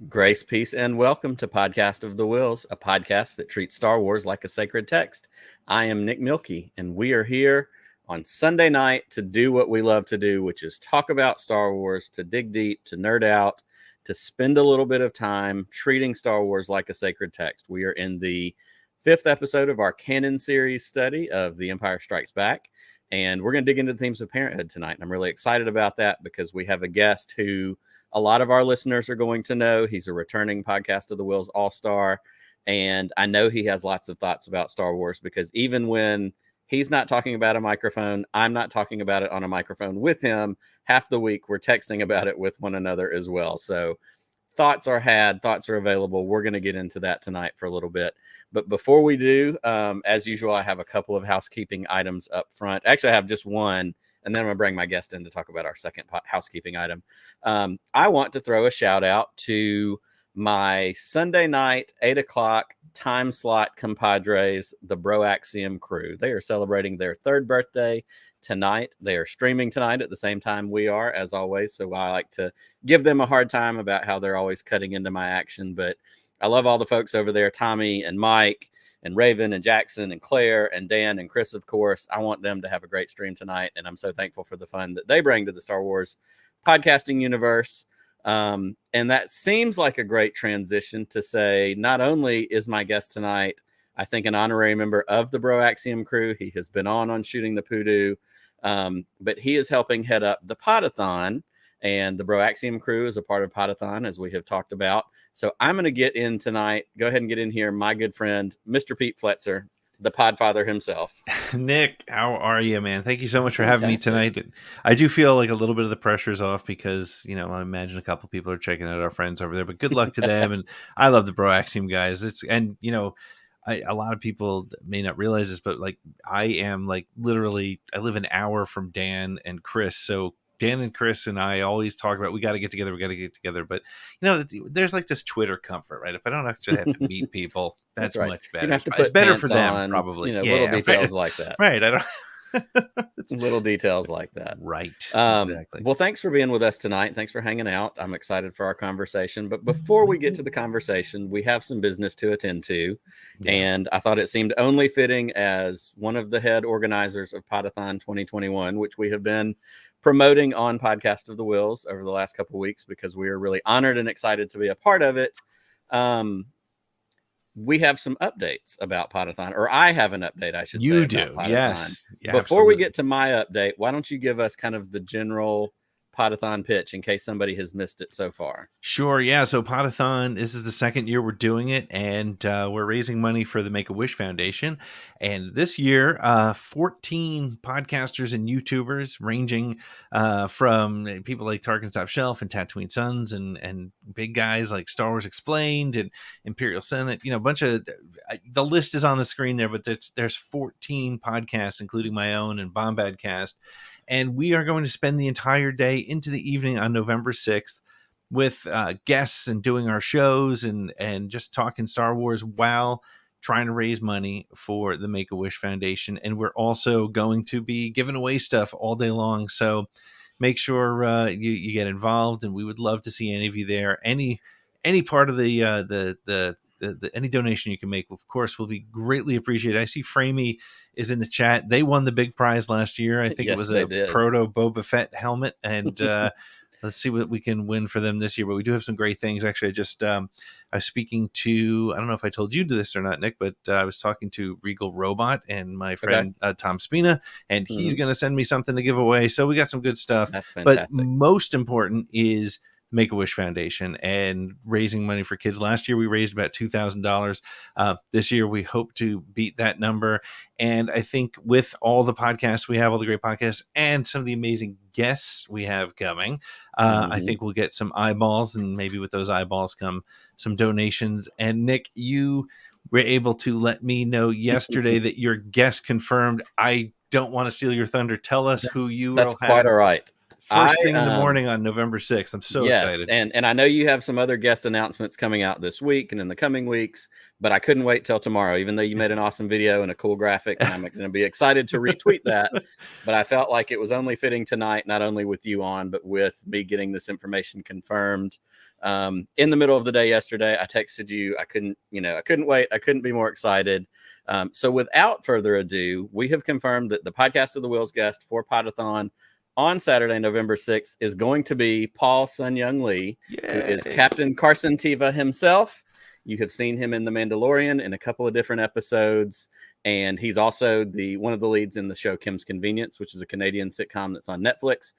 Grace, peace, and welcome to Podcast of the Wills, a podcast that treats Star Wars like a sacred text. I am Nick Milkey, and we are here on Sunday night to do what we love to do, which is talk about Star Wars, to dig deep, to nerd out, to spend a little bit of time treating Star Wars like a sacred text. We are in the 5th episode of our Canon series study of The Empire Strikes Back, and we're going to dig into the themes of Parenthood tonight. And I'm really excited about that because we have a guest who a lot of our listeners are going to know. He's a returning Podcast of the Wills all-star, and I know he has lots of thoughts about Star Wars because even when he's not talking about a microphone, I'm not talking about it on a microphone with him. Half the week, we're texting about it with one another as well. So thoughts are had, thoughts are available. We're going to get into that tonight for a little bit. But before we do, as usual, I have a couple of housekeeping items up front. Actually, I have just one. And then I'm going to bring my guest in to talk about our second housekeeping item. I want to throw a shout out to my Sunday night, 8 o'clock time slot compadres, the Broaxium crew. They are celebrating their 3rd birthday tonight. They are streaming tonight at the same time we are, as always. So I like to give them a hard time about how they're always cutting into my action. But I love all the folks over there, Tommy and Mike, and Raven and Jackson and Claire and Dan and Chris, of course. I want them to have a great stream tonight. And I'm so thankful for the fun that they bring to the Star Wars podcasting universe. And that seems like a great transition to say, not only is my guest tonight, I think, an honorary member of the Broaxium crew. He has been on Shooting the Poodoo, but he is helping head up the Podathon. And the Broaxium crew is a part of Podathon, as we have talked about. So I'm going to get in tonight. Go ahead and get in here. My good friend, Mr. Pete Fletzer, the Podfather himself. Nick, how are you, man? Thank you so much for having me tonight. I do feel like a little bit of the pressure's off because, you know, I imagine a couple people are checking out our friends over there, but good luck to them. And I love the Broaxium guys. A lot of people may not realize this, but like I am like literally, I live an hour from Dan and Chris. So Dan and Chris and I always talk about, we got to get together. But, you know, there's like this Twitter comfort, right? If I don't actually have to meet people, that's right. Much better. It's better for them, on, probably. You know, little details like that. Right. I don't. Little details like that. Right. Exactly. Well, thanks for being with us tonight. Thanks for hanging out. I'm excited for our conversation. But before we get to the conversation, we have some business to attend to. Yeah. And I thought it seemed only fitting as one of the head organizers of Podathon 2021, which we have been promoting on Podcast of the Wills over the last couple of weeks because we are really honored and excited to be a part of it. We have some updates about Podathon, or I have an update, I should say. You do, yes. Yeah, before we get to my update, why don't you give us kind of the general Podathon pitch in case somebody has missed it so far? Sure, yeah. So Podathon, this is the 2nd year we're doing it, and we're raising money for the Make-A-Wish Foundation. And this year, 14 podcasters and YouTubers ranging from people like Tarkin Top Shelf and Tatooine Sons and big guys like Star Wars Explained and Imperial Senate, you know, a bunch of, the list is on the screen there, but there's 14 podcasts, including my own and Bombadcast. And we are going to spend the entire day into the evening on November 6th with guests and doing our shows and just talking Star Wars while trying to raise money for the Make-A-Wish Foundation. And we're also going to be giving away stuff all day long. So make sure you get involved, and we would love to see any of you there. Any part of the any donation you can make, of course, will be greatly appreciated. I see Framey is in the chat. They won the big prize last year. I think it was a proto Boba Fett helmet, and let's see what we can win for them this year. But we do have some great things. Actually, I was speaking to, I don't know if I told you this or not, Nick, but I was talking to Regal Robot and my friend Tom Spina, and he's going to send me something to give away. So we got some good stuff. That's fantastic. But most important is Make-A-Wish Foundation and raising money for kids. Last year we raised about $2,000. This year we hope to beat that number. And I think with all the podcasts we have, all the great podcasts, and some of the amazing guests we have coming, I think we'll get some eyeballs, and maybe with those eyeballs come some donations. And Nick, you were able to let me know yesterday that your guest confirmed. I don't want to steal your thunder. Tell us who you That's will have quite all right. first thing in the morning on November 6th. I'm so yes, excited. and I know you have some other guest announcements coming out this week and in the coming weeks, but I couldn't wait till tomorrow, even though you made an awesome video and a cool graphic, and I'm going to be excited to retweet that. But I felt like it was only fitting tonight, not only with you on, but with me getting this information confirmed. In the middle of the day yesterday, I texted you. I couldn't wait. I couldn't be more excited. So without further ado, we have confirmed that the Podcast of the Wheels guest for Podathon on Saturday, November 6th, is going to be Paul Sun-Young Lee, who is Captain Carson Teva himself. You have seen him in The Mandalorian in a couple of different episodes, and he's also one of the leads in the show Kim's Convenience, which is a Canadian sitcom that's on Netflix.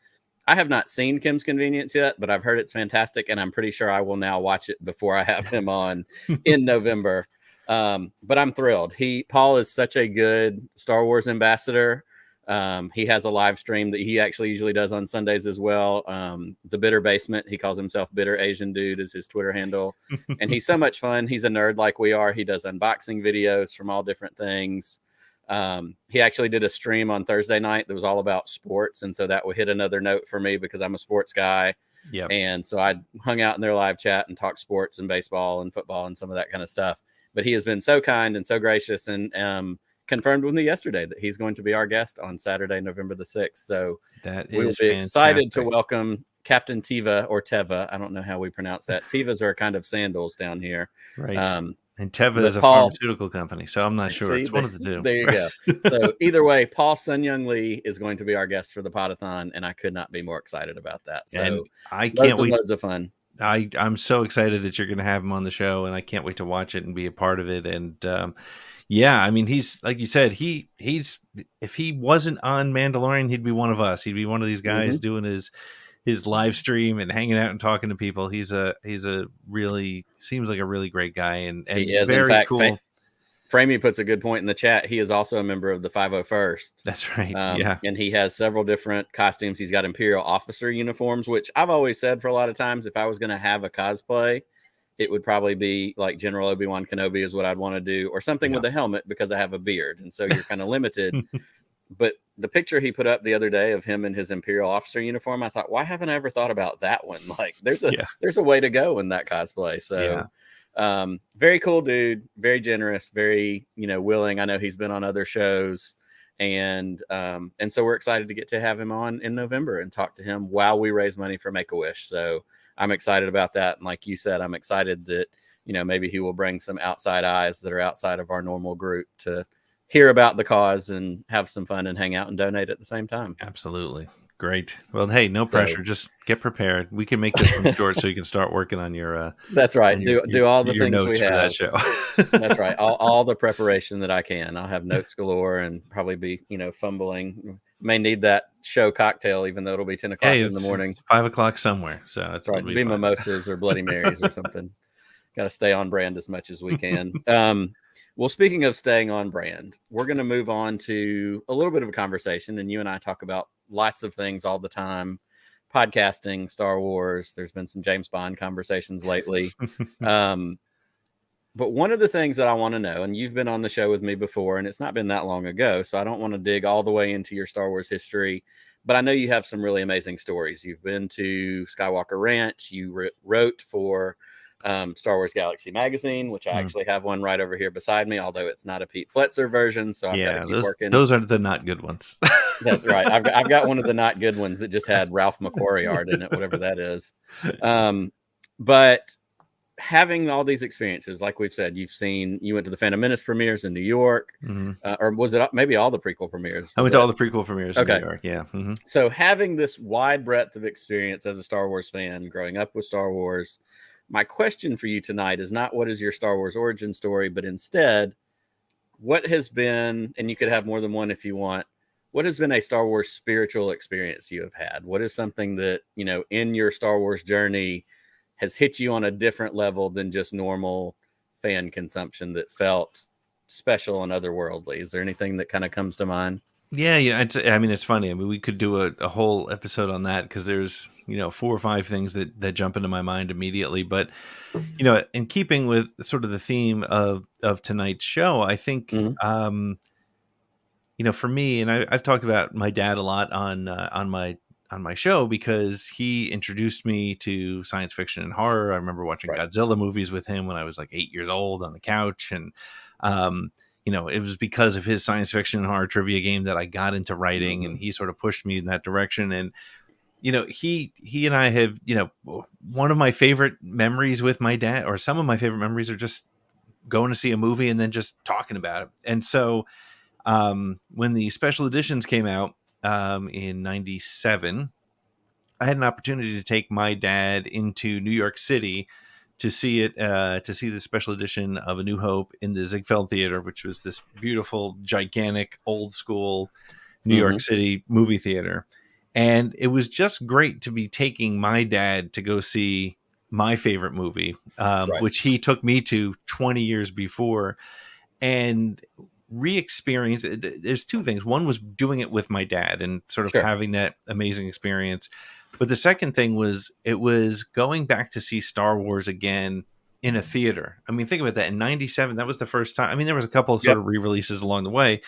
I have not seen Kim's Convenience yet, but I've heard it's fantastic, and I'm pretty sure I will now watch it before I have him on in November. But I'm thrilled. Paul is such a good Star Wars ambassador. He has a live stream that he actually usually does on Sundays as well. The Bitter Basement, he calls himself Bitter Asian Dude, is his Twitter handle. And he's so much fun. He's a nerd like we are. He does unboxing videos from all different things. He actually did a stream on Thursday night that was all about sports. And so that would hit another note for me because I'm a sports guy. Yeah. And so I hung out in their live chat and talked sports and baseball and football and some of that kind of stuff. But he has been so kind and so gracious, and confirmed with me yesterday that he's going to be our guest on Saturday, November the 6th. So we will be excited to welcome Captain Teva, or Teva. I don't know how we pronounce that. Tevas are kind of sandals down here. Right. And Teva is a pharmaceutical company, so I'm not sure. It's one of the two. There you go. So either way, Paul Sun-Young Lee is going to be our guest for the Podathon, and I could not be more excited about that. So and I can't wait. Loads of fun. I'm so excited that you're going to have him on the show, and I can't wait to watch it and be a part of it. And yeah, I mean, he's like you said, he's if he wasn't on Mandalorian, he'd be one of us. He'd be one of these guys doing his live stream and hanging out and talking to people. He's a really seems like a really great guy, and he is, very in fact, cool. Framey puts a good point in the chat. He is also a member of the 501st. That's right. Yeah. And he has several different costumes. He's got Imperial officer uniforms, which I've always said for a lot of times, if I was going to have a cosplay, it would probably be like General Obi-Wan Kenobi is what I'd want to do, or something with a helmet because I have a beard. And so you're kind of limited. But the picture he put up the other day of him in his Imperial officer uniform, I thought, why haven't I ever thought about that one? Like there's a way to go in that cosplay. So very cool dude, very generous, very, willing. I know he's been on other shows, and so we're excited to get to have him on in November and talk to him while we raise money for Make-A-Wish. So I'm excited about that. And like you said, I'm excited that, maybe he will bring some outside eyes that are outside of our normal group to hear about the cause and have some fun and hang out and donate at the same time. Absolutely. Great. Well, hey, no pressure. Just get prepared. We can make this one short so you can start working on your. That's right. Do all the things we have. For that show. That's right. All the preparation that I can. I'll have notes galore and probably be, fumbling. May need that show cocktail, even though it'll be 10 o'clock in the morning. It's 5 o'clock somewhere. So that's right. Be mimosas or Bloody Marys or something. Got to stay on brand as much as we can. Well, speaking of staying on brand, we're going to move on to a little bit of a conversation. And you and I talk about lots of things all the time: podcasting, Star Wars. There's been some James Bond conversations lately. But one of the things that I want to know, and you've been on the show with me before, and it's not been that long ago, so I don't want to dig all the way into your Star Wars history, but I know you have some really amazing stories. You've been to Skywalker Ranch. You wrote for Star Wars Galaxy Magazine, which I actually have one right over here beside me, although it's not a Pete Fletzer version. So I've got to keep working. Those are the not good ones. That's right. I've got one of the not good ones that just had Ralph McQuarrie art in it, whatever that is. But having all these experiences, like we've said, you went to the Phantom Menace premieres in New York, or was it maybe all the prequel premieres? I went to all the prequel premieres in New York. Yeah. So having this wide breadth of experience as a Star Wars fan, growing up with Star Wars, my question for you tonight is not what is your Star Wars origin story, but instead, what has been, and you could have more than one if you want, what has been a Star Wars spiritual experience you have had? What is something that, in your Star Wars journey has hit you on a different level than just normal fan consumption that felt special and otherworldly? Is there anything that kind of comes to mind? Yeah. It's funny. We could do a whole episode on that because there's, 4 or 5 things that jump into my mind immediately. But, in keeping with sort of the theme of tonight's show, I think for me, and I've talked about my dad a lot on my show because he introduced me to science fiction and horror. I remember watching Right. Godzilla movies with him when I was like 8 years old on the couch, and um, it was because of his science fiction and horror trivia game that I got into writing, and Hmm. he sort of pushed me in that direction. And he and I have, one of my favorite memories with my dad, or some of my favorite memories, are just going to see a movie and then just talking about it. And so when the special editions came out in '97, I had an opportunity to take my dad into New York City to see it, to see the special edition of A New Hope in the Ziegfeld Theater, which was this beautiful, gigantic, old school New York Hmm. City movie theater. And it was just great to be taking my dad to go see my favorite movie, Right. which he took me to 20 years before, and re-experience. There's two things. One was doing it with my dad and sort of Sure. having that amazing experience, but the second thing was, it was going back to see Star Wars again in a theater. I mean, think about that. In '97, that was the first time. I mean, there was a couple of sort Yep. of re-releases along the way,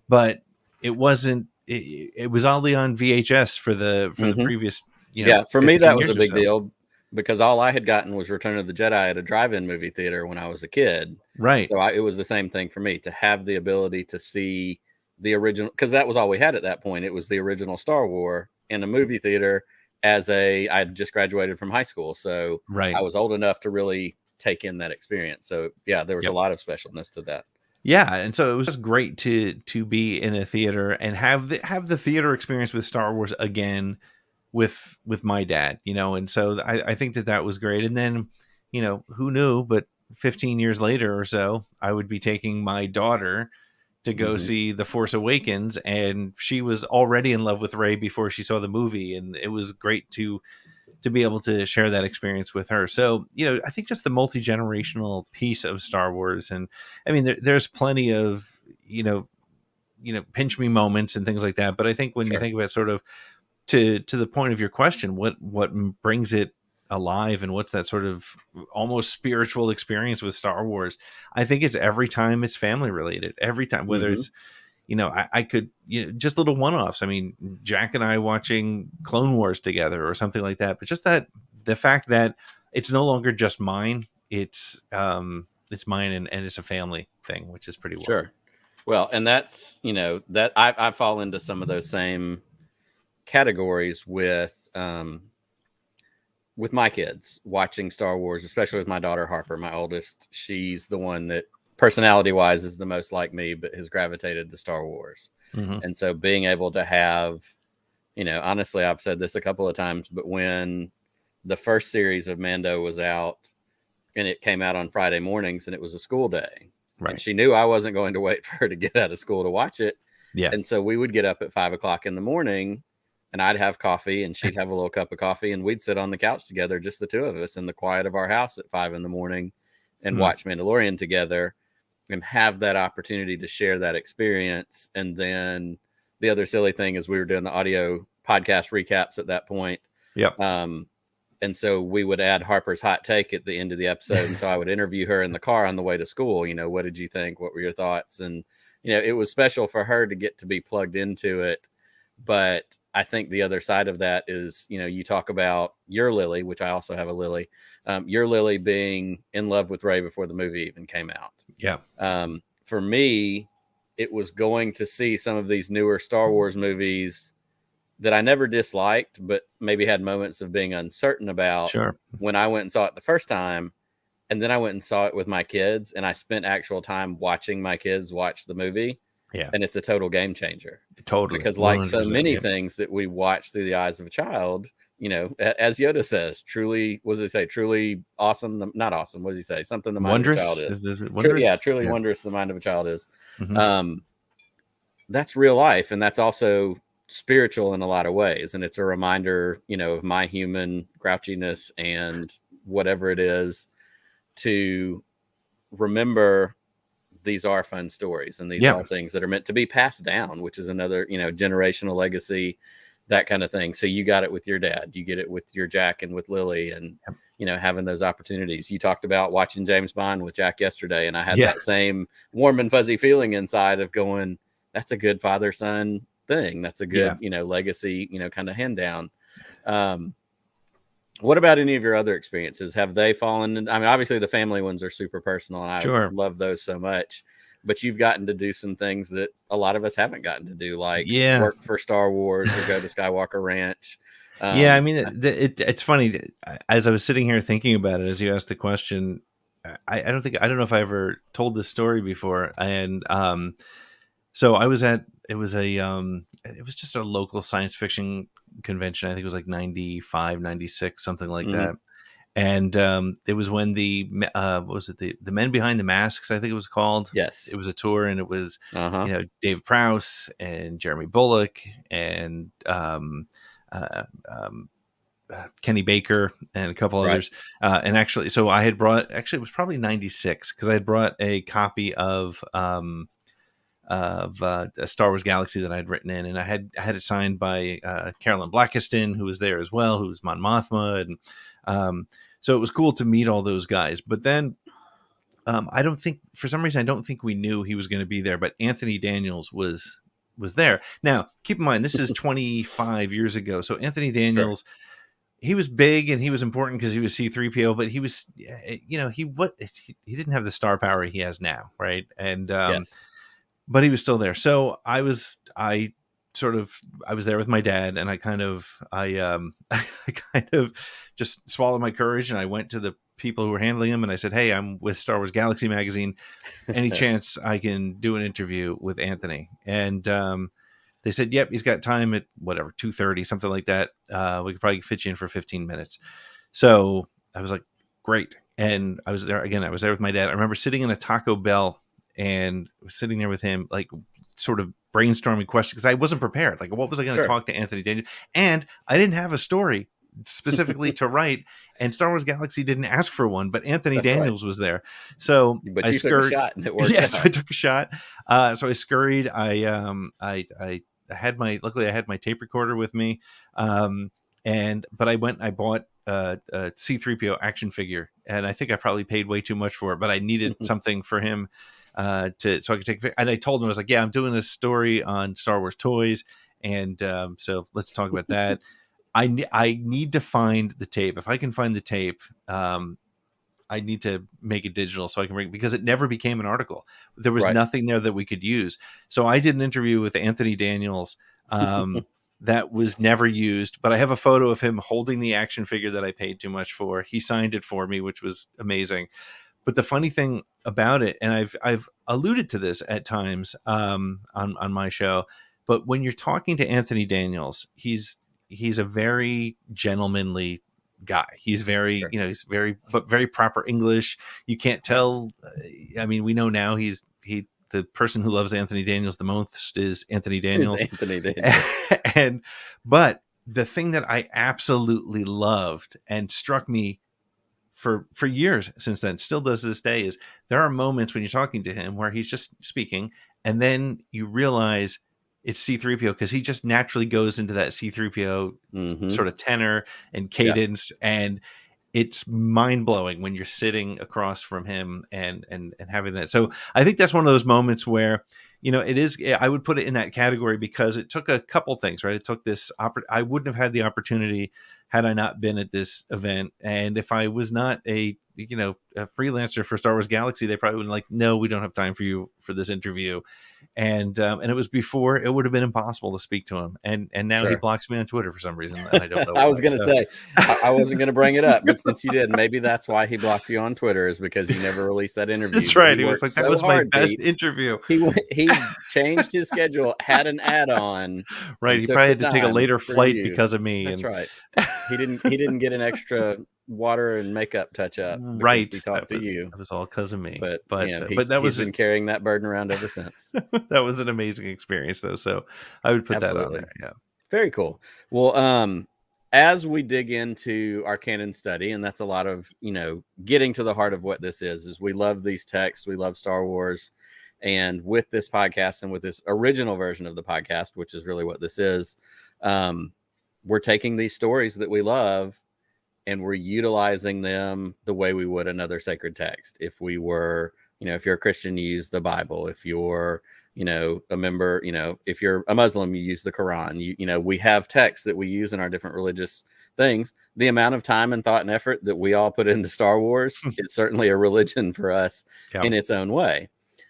but it wasn't. It was only on VHS for the Hmm. previous, Yeah, for me 15 that was a years or big so. deal because all I had gotten was Return of the Jedi at a drive-in movie theater when I was a kid. Right. So it was the same thing for me to have the ability to see the original, because that was all we had at that point. It was the original Star Wars in a movie theater. I had just graduated from high school, so Right. I was old enough to really take in that experience. So yeah, there was a Yep. lot of specialness to that. Yeah, and so it was just great to be in a theater and have the theater experience with Star Wars again with my dad, and so I think that was great. And then, who knew, but 15 years later or so, I would be taking my daughter to go Hmm. see The Force Awakens, and she was already in love with Rey before she saw the movie, and it was great to be able to share that experience with her. So, I think just the multi-generational piece of Star Wars. And I mean, there's plenty of, pinch me moments and things like that. But I think when you Sure. think about sort of to the point of your question, what brings it alive and what's that sort of almost spiritual experience with Star Wars, I think it's every time it's family related, every time, whether Hmm. it's, I could, just little one-offs. I mean, Jack and I watching Clone Wars together or something like that. But just the fact that it's no longer just mine, it's mine, and it's a family thing, which is pretty wild. Sure. Well, and that's, that I fall into some of those same categories with my kids watching Star Wars, especially with my daughter Harper, my oldest. She's the one that personality wise is the most like me, but has gravitated to Star Wars. Hmm. And so being able to have, honestly, I've said this a couple of times, but when the first series of Mando was out and it came out on Friday mornings and it was a school day, and Right. she knew I wasn't going to wait for her to get out of school to watch it. Yeah. And so we would get up at 5 o'clock in the morning and I'd have coffee and she'd have a little cup of coffee and we'd sit on the couch together, just the two of us in the quiet of our house at 5 in the morning and Hmm. watch Mandalorian together and have that opportunity to share that experience. And then the other silly thing is we were doing the audio podcast recaps at that point. Yep. And so we would add Harper's hot take at the end of the episode. And so I would interview her in the car on the way to school. What did you think? What were your thoughts? And, it was special for her to get to be plugged into it. But I think the other side of that is, you talk about your Lily, which I also have a Lily, your Lily being in love with Rey before the movie even came out. Yeah. For me, it was going to see some of these newer Star Wars movies that I never disliked, but maybe had moments of being uncertain about Sure. when I went and saw it the first time. And then I went and saw it with my kids, and I spent actual time watching my kids watch the movie. Yeah. And it's a total game changer Totally. because, like so 100%. many Yeah. things that we watch through the eyes of a child, as Yoda says, truly, what does he say? Truly awesome, not awesome. What does he say? Something the mind of a child Wondrous. is. Is it wondrous? Yeah, truly Yeah. wondrous the mind of a child is. Hmm. That's real life, and that's also spiritual in a lot of ways. And it's a reminder, of my human grouchiness and whatever it is, to remember these are fun stories and these Yeah. are things that are meant to be passed down, which is another, generational legacy, that kind of thing. So you got it with your dad, you get it with your Jack and with Lily, and, having those opportunities. You talked about watching James Bond with Jack yesterday, and I had Yeah. that same warm and fuzzy feeling inside of going, that's a good father-son thing. That's a Yeah. good, legacy, kind of hand down. What about any of your other experiences? Have they fallen in, I mean, obviously the family ones are super personal, and I Sure. love those so much, but you've gotten to do some things that a lot of us haven't gotten to do, like Yeah. work for Star Wars or go to Skywalker Ranch. Yeah, I mean, it's funny as I was sitting here thinking about it as you asked the question. I don't know if I ever told this story before, and so I was at it was just a local science fiction convention. I think it was like 95, 96, something like Mhm. that. And it was when what was it, the Men Behind the Masks, I think it was called. Yes. It was a tour, and it was Uh-huh. Dave Prowse and Jeremy Bullock and uh, um, Kenny Baker and a couple Right. others. And actually, so I had brought, actually, it was probably 96 because I had brought a copy of a Star Wars Galaxy that I'd written in, and I had it signed by Carolyn Blackiston, who was there as well, who was Mon Mothma, and so it was cool to meet all those guys. But then I don't think, for some reason, I don't think we knew he was going to be there, but Anthony Daniels was there. Now, keep in mind, this is 25 years ago, so Anthony Sure. Daniels, he was big and he was important because he was C-3PO, but he was, he didn't have the star power he has now, right? And Yes. but he was still there. So I sort of, I was there with my dad, and I kind of, I kind of just swallowed my courage, and I went to the people who were handling him, and I said, "Hey, I'm with Star Wars Galaxy magazine. Any chance I can do an interview with Anthony?" And they said, "Yep, he's got time at whatever 2:30, something like that. We could probably fit you in for 15 minutes." So I was like, "Great." And I was there again. I was there with my dad. I remember sitting in a Taco Bell and was sitting there with him, like sort of brainstorming questions because I wasn't prepared. Like, what was I going to Sure. talk to Anthony Daniels? And I didn't have a story specifically to write, and Star Wars Galaxy didn't ask for one, but Anthony That's right. Daniels was there. So But I you took a scurried. shot and it worked Yes, out. I took a shot. So I scurried. I had luckily I had my tape recorder with me. But I went and I bought a C-3PO action figure, and I think I probably paid way too much for it, but I needed something for him so I could take. And I told him, I was like, "Yeah, I'm doing this story on Star Wars toys, and so let's talk about that." I need to find the tape. If I can find the tape, I need to make it digital so I can bring, because it never became an article. There was Right. nothing there that we could use. So I did an interview with Anthony Daniels that was never used, but I have a photo of him holding the action figure that I paid too much for. He signed it for me, which was amazing. But the funny thing about it, and I've alluded to this at times on my show, but when you're talking to Anthony Daniels, he's a very gentlemanly guy. He's very, Sure. he's very proper English. You can't tell. I mean, we know now the person who loves Anthony Daniels the most is Anthony Is Daniels. Anthony Daniels. But the thing that I absolutely loved and struck me for years since then, still does to this day, is there are moments when you're talking to him where he's just speaking, and then you realize it's C-3PO because he just naturally goes into that C-3PO sort of tenor and cadence, and it's mind blowing when you're sitting across from him and having that. So I think that's one of those moments where, it is, I would put it in that category because it took a couple things, right? It took this, I wouldn't have had the opportunity had I not been at this event. And if I was not a freelancer for Star Wars Galaxy, they probably would like, "No, we don't have time for you for this interview." And it was before it would have been impossible to speak to him. And now he Sure. blocks me on Twitter for some reason, and I don't know I why. was going to So say, I wasn't going to bring it up, but since you did, maybe that's why he blocked you on Twitter, is because you never released that interview. that's But right. he He was worked like, "That so was my hard, best Pete. interview." He changed his schedule, had an add-on, Right. and He took probably the had to take a time later for flight you. because of me. That's And right. He didn't get an extra water and makeup touch up because right. he talked to you. That was all because of me. But But that he's was been carrying that burden around ever since. that was an amazing experience though. So I would put that on Absolutely. there. Yeah. Very cool. Well, as we dig into our canon study, and that's a lot of, getting to the heart of what this is we love these texts, we love Star Wars. And with this podcast and with this original version of the podcast, which is really what this is, we're taking these stories that we love and we're utilizing them the way we would another sacred text. If we were, if you're a Christian, you use the Bible. If you're a member, if you're a Muslim, you use the Quran. We have texts that we use in our different religious things. The amount of time and thought and effort that we all put into Star Wars is certainly a religion for us in its own way.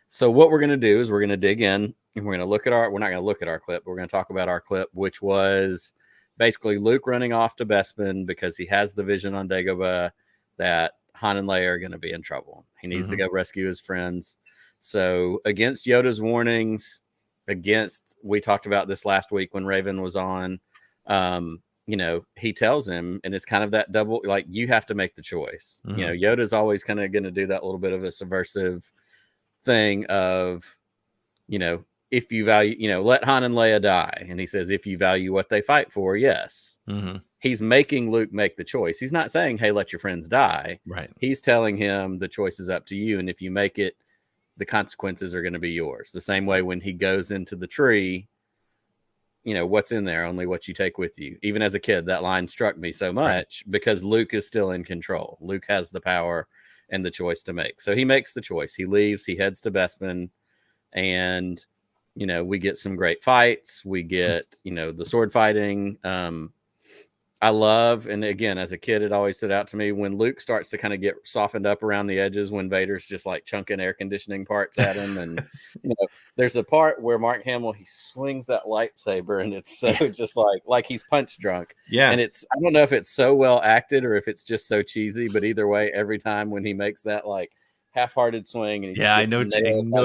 So what we're going to do is we're going to dig in and we're going to we're not going to look at our clip. We're going to talk about our clip, which was basically Luke running off to Bespin because he has the vision on Dagobah that Han and Leia are going to be in trouble. He needs to go rescue his friends. So against Yoda's warnings, we talked about this last week when Raven was on, he tells him, and it's kind of that double, like, you have to make the choice. Yoda's always kind of going to do that little bit of a subversive thing of, if you value, let Han and Leia die. And he says, if you value what they fight for, yes. He's making Luke make the choice. He's not saying, hey, let your friends die. Right. He's telling him the choice is up to you. And if you make it, the consequences are going to be yours. The same way when he goes into the tree, what's in there? Only what you take with you. Even as a kid, that line struck me so much because Luke is still in control. Luke has the power and the choice to make. So he makes the choice. He leaves, he heads to Bespin, and, we get some great fights. We get, the sword fighting. I love, and again, as a kid, it always stood out to me when Luke starts to kind of get softened up around the edges when Vader's just like chunking air conditioning parts at him. And, there's a part where Mark Hamill, he swings that lightsaber and it's so just like he's punch drunk. Yeah. And I don't know if it's so well acted or if it's just so cheesy, but either way, every time when he makes that like half-hearted swing and he I know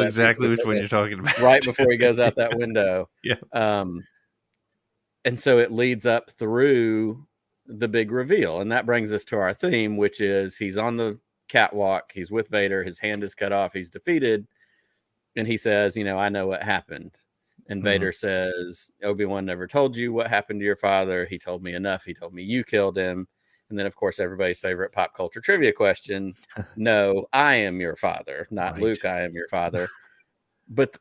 exactly which one you're talking about. Right before he goes out that window. Yeah. And so it leads up through the big reveal. And that brings us to our theme, which is he's on the catwalk. He's with Vader. His hand is cut off. He's defeated. And he says, I know what happened. And Vader says, Obi-Wan never told you what happened to your father. He told me enough. He told me you killed him. And then, of course, everybody's favorite pop culture trivia question. No, I am your father, not Luke. I am your father. But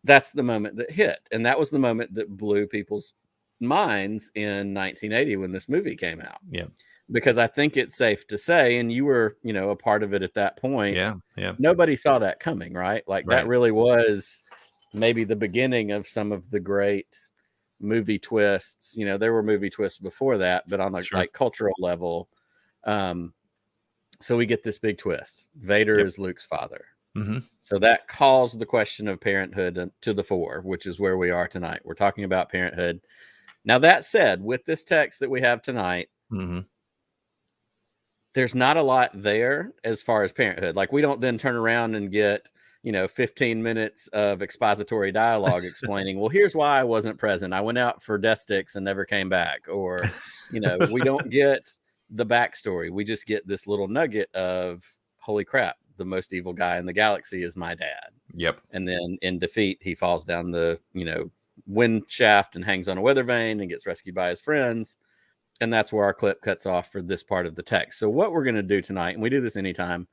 that's the moment that hit. And that was the moment that blew people's minds in 1980 when this movie came out. Yeah. Because I think it's safe to say, and you were, a part of it at that point. Yeah. Nobody saw that coming, right? Like that really was maybe the beginning of some of the great movie twists. There were movie twists before that, but on like cultural level. So we get this big twist. Vader is Luke's father. So that calls the question of parenthood to the fore, which is where we are tonight. We're talking about parenthood. Now, that said, with this text that we have tonight, there's not a lot there as far as parenthood. Like, we don't then turn around and get, 15 minutes of expository dialogue explaining, well, here's why I wasn't present. I went out for death sticks and never came back. Or, we don't get the backstory. We just get this little nugget of, holy crap, the most evil guy in the galaxy is my dad. Yep. And then in defeat, he falls down the, wind shaft and hangs on a weather vane and gets rescued by his friends. And that's where our clip cuts off for this part of the text. So what we're going to do tonight, and we do this anytime,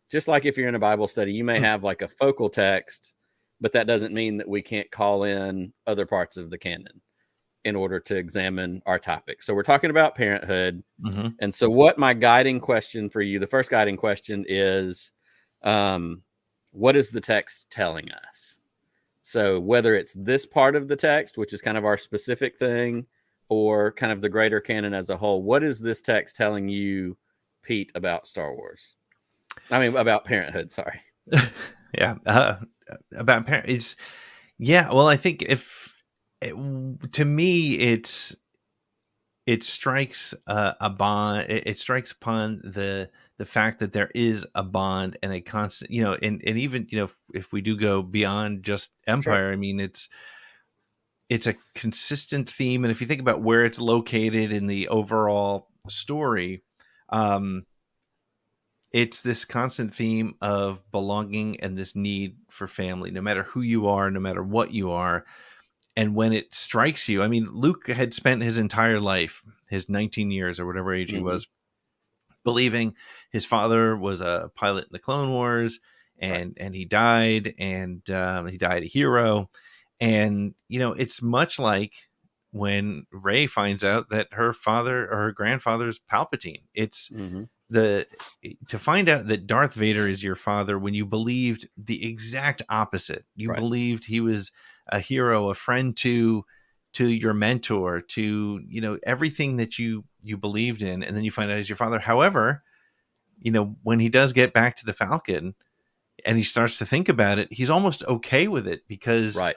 just like if you're in a Bible study, you may have like a focal text, but that doesn't mean that we can't call in other parts of the canon in order to examine our topic. So we're talking about parenthood. And so what my guiding question for you, the first guiding question is, what is the text telling us? So whether it's this part of the text, which is kind of our specific thing, or kind of the greater canon as a whole, what is this text telling you, Pete, about Star Wars? I mean, about parenthood, sorry. About parents. Well, I think to me, it strikes a bond. It strikes upon the fact that there is a bond and a constant, and even, if we do go beyond just Empire, I mean, it's a consistent theme. And if you think about where it's located in the overall story, it's this constant theme of belonging and this need for family, no matter who you are, no matter what you are. And when it strikes you, I mean, Luke had spent his entire life, his 19 years or whatever age he was, believing his father was a pilot in the Clone Wars, and he died, and he died a hero. And, it's much like when Rey finds out that her father or her grandfather's Palpatine. It's the to find out that Darth Vader is your father when you believed the exact opposite. You Right. believed he was a hero, a friend to your mentor, to, you know, everything that you believed in, and then you find out he's your father. However, you know, when he does get back to the Falcon and he starts to think about it, he's almost okay with it because Right.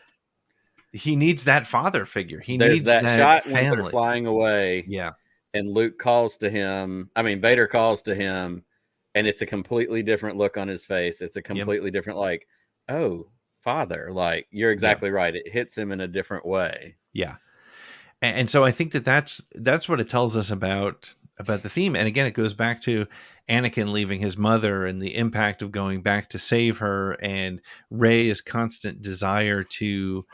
he needs that father figure. He There's needs that that shot when they're family. flying away Yeah. and Luke calls to him. I mean, Vader calls to him, and it's a completely different look on his face. It's a Yep. completely different, like, oh, father. Like, you're Yeah. exactly right. It hits him in a different way. Yeah. And so I think that that's what it tells us about the theme. And again, it goes back to Anakin leaving his mother and the impact of going back to save her, and Rey's constant desire to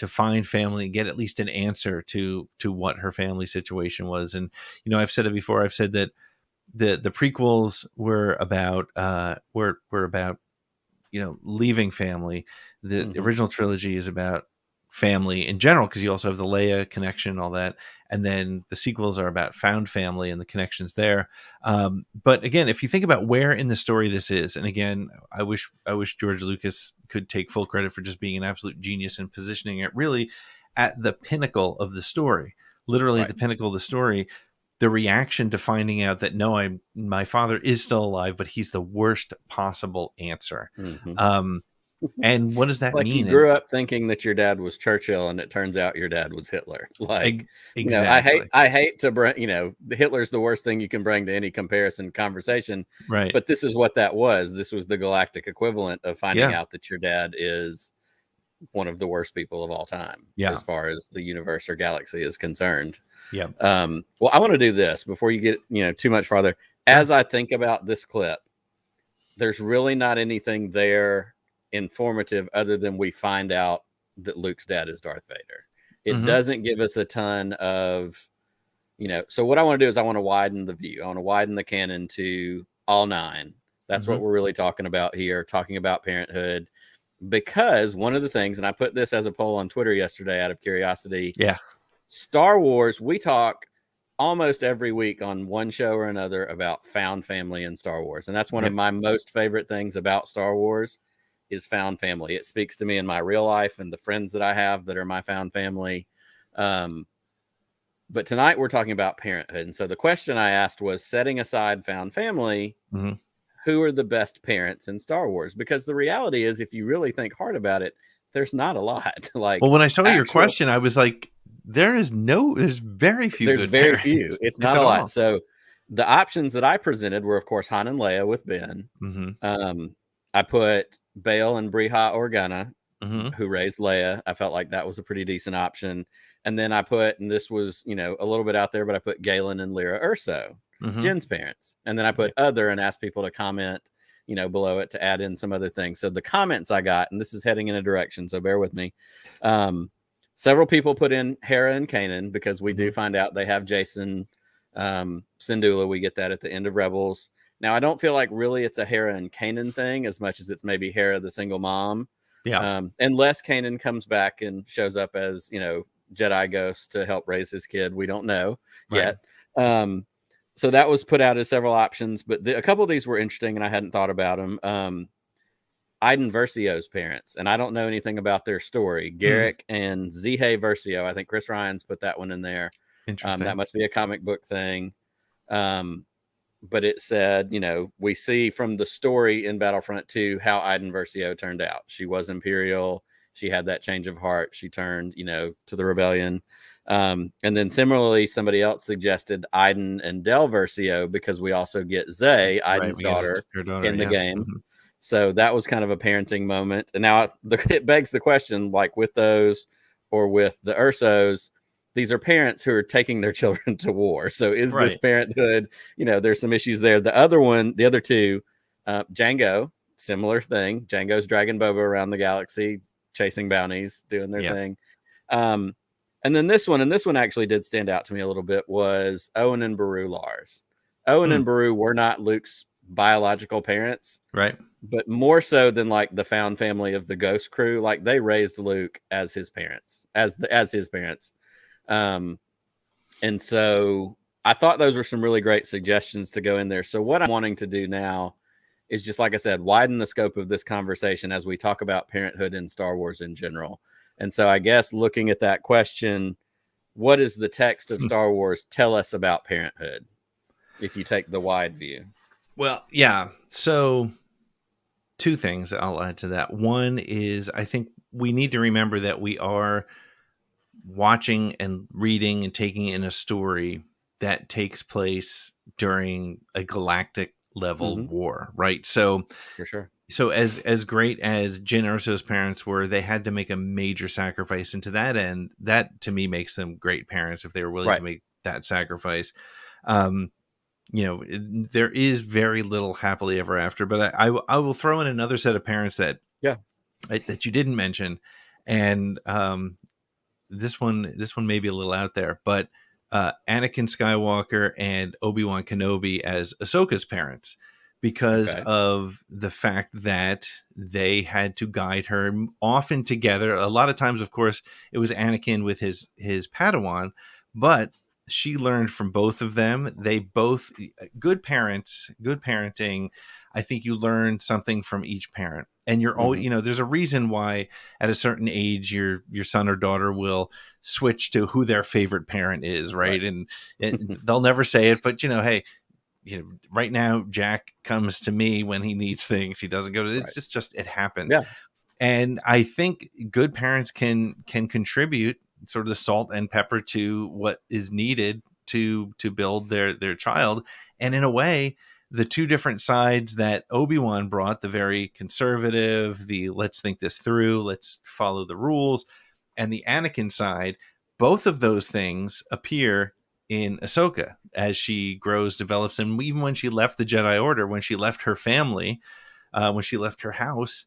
find family and get at least an answer to what her family situation was. And you know, I've said it before. I've said that the prequels were about were about, you know, leaving family. The Mm-hmm. original trilogy is about family in general, because you also have the Leia connection and all that, and then the sequels are about found family and the connections there. But again, if you think about where in the story this is, and again, I wish George Lucas could take full credit for just being an absolute genius and positioning it really at the pinnacle of the story, literally Right. the pinnacle of the story. The reaction to finding out that no, my father is still alive, but he's the worst possible answer. Mm-hmm. Um, and what does that Like, you mean? And grew up thinking that your dad was Churchill, and it turns out your dad was Hitler. Like, you know, exactly. I hate to bring, you know, Hitler's the worst thing you can bring to any comparison conversation, Right. but this is what that was. This was the galactic equivalent of finding Yeah. out that your dad is one of the worst people of all time, Yeah. as far as the universe or galaxy is concerned. Yeah. Well, I want to do this before you get, you know, too much farther. Sure. As I think about this clip, there's really not anything there informative other than we find out that Luke's dad is Darth Vader. It Mm-hmm. doesn't give us a ton of, you know, so what I want to do is I want to widen the view. I want to widen the canon to all 9. That's what Mm-hmm. we're really talking about here, talking about Parenthood. Because one of the things, and I put this as a poll on Twitter yesterday out of curiosity, Yeah. Star Wars, we talk almost every week on one show or another about found family in Star Wars. And that's one of Yep. my most favorite things about Star Wars is found family. It speaks to me in my real life and the friends that I have that are my found family. But tonight we're talking about parenthood. And so the question I asked was, setting aside found family, Mm-hmm. who are the best parents in Star Wars? Because the reality is, if you really think hard about it, there's not a lot. Like, Well, when I saw your actual, question, I was like, there's very few there's good very few. parents, It's if not at a lot. all. So the options that I presented were, of course, Han and Leia with Ben. Mm-hmm. I put Bail and Briha Organa, Mm-hmm. who raised Leia. I felt like that was a pretty decent option. And then I put, and this was, you know, a little bit out there, but I put Galen and Lyra Urso, Mm-hmm. Jen's parents. And then I put other and asked people to comment, you know, below it to add in some other things. So the comments I got, and this is heading in a direction, so bear with me. Several people put in Hera and Kanan, because we do find out they have Jason Syndulla. We get that at the end of Rebels. Now, I don't feel like really it's a Hera and Kanan thing as much as it's maybe Hera, the single mom. Yeah. Unless Kanan comes back and shows up as, you know, Jedi ghost to help raise his kid. We don't know Right. yet. So that was put out as several options, but a couple of these were interesting and I hadn't thought about them. Iden Versio's parents, and I don't know anything about their story. Garrick and Zihei Versio. I think Chris Ryan's put that one in there. Interesting. That must be a comic book thing. But it said, you know, we see from the story in Battlefront 2 how Iden Versio turned out. She was Imperial. She had that change of heart. She turned, you know, to the rebellion. And then similarly, somebody else suggested Iden and Del Versio, because we also get Zay, Iden's daughter, in the game. Mm-hmm. So that was kind of a parenting moment. And now it begs the question, like with those or with the Ursos, these are parents who are taking their children to war. So is this parenthood? You know, there's some issues there. The other two, Django, similar thing. Django's dragging Boba around the galaxy, chasing bounties, doing their thing. And then this one actually did stand out to me a little bit, was Owen and Beru Lars. Owen and Beru were not Luke's biological parents. Right. But more so than like the found family of the Ghost crew, like they raised Luke as his parents, as his parents. And so I thought those were some really great suggestions to go in there. So what I'm wanting to do now is just, like I said, widen the scope of this conversation as we talk about parenthood and Star Wars in general. And so I guess looking at that question, what does the text of Star Wars tell us about parenthood? If you take the wide view. Well, yeah. So two things I'll add to that. One is I think we need to remember that we are watching and reading and taking in a story that takes place during a galactic level war, right? So for sure. So as great as Jyn Erso's parents were, they had to make a major sacrifice, and to that end, that to me makes them great parents if they were willing to make that sacrifice. There is very little happily ever after, but I will throw in another set of parents that you didn't mention, and this one may be a little out there, but Anakin Skywalker and Obi-Wan Kenobi as Ahsoka's parents, because of the fact that they had to guide her often together. A lot of times, of course, it was Anakin with his Padawan, but she learned from both of them. They both good parents, good parenting. I think you learn something from each parent, and you're all, there's a reason why at a certain age, your son or daughter will switch to who their favorite parent is. Right. And they'll never say it, but hey, right now, Jack comes to me when he needs things. He doesn't go to, it's just, it happens. Yeah. And I think good parents can contribute sort of the salt and pepper to what is needed to build their child. And in a way, the two different sides that Obi-Wan brought, the very conservative, the let's think this through, let's follow the rules, and the Anakin side, both of those things appear in Ahsoka as she grows, develops, and even when she left the Jedi Order, when she left her family, when she left her house,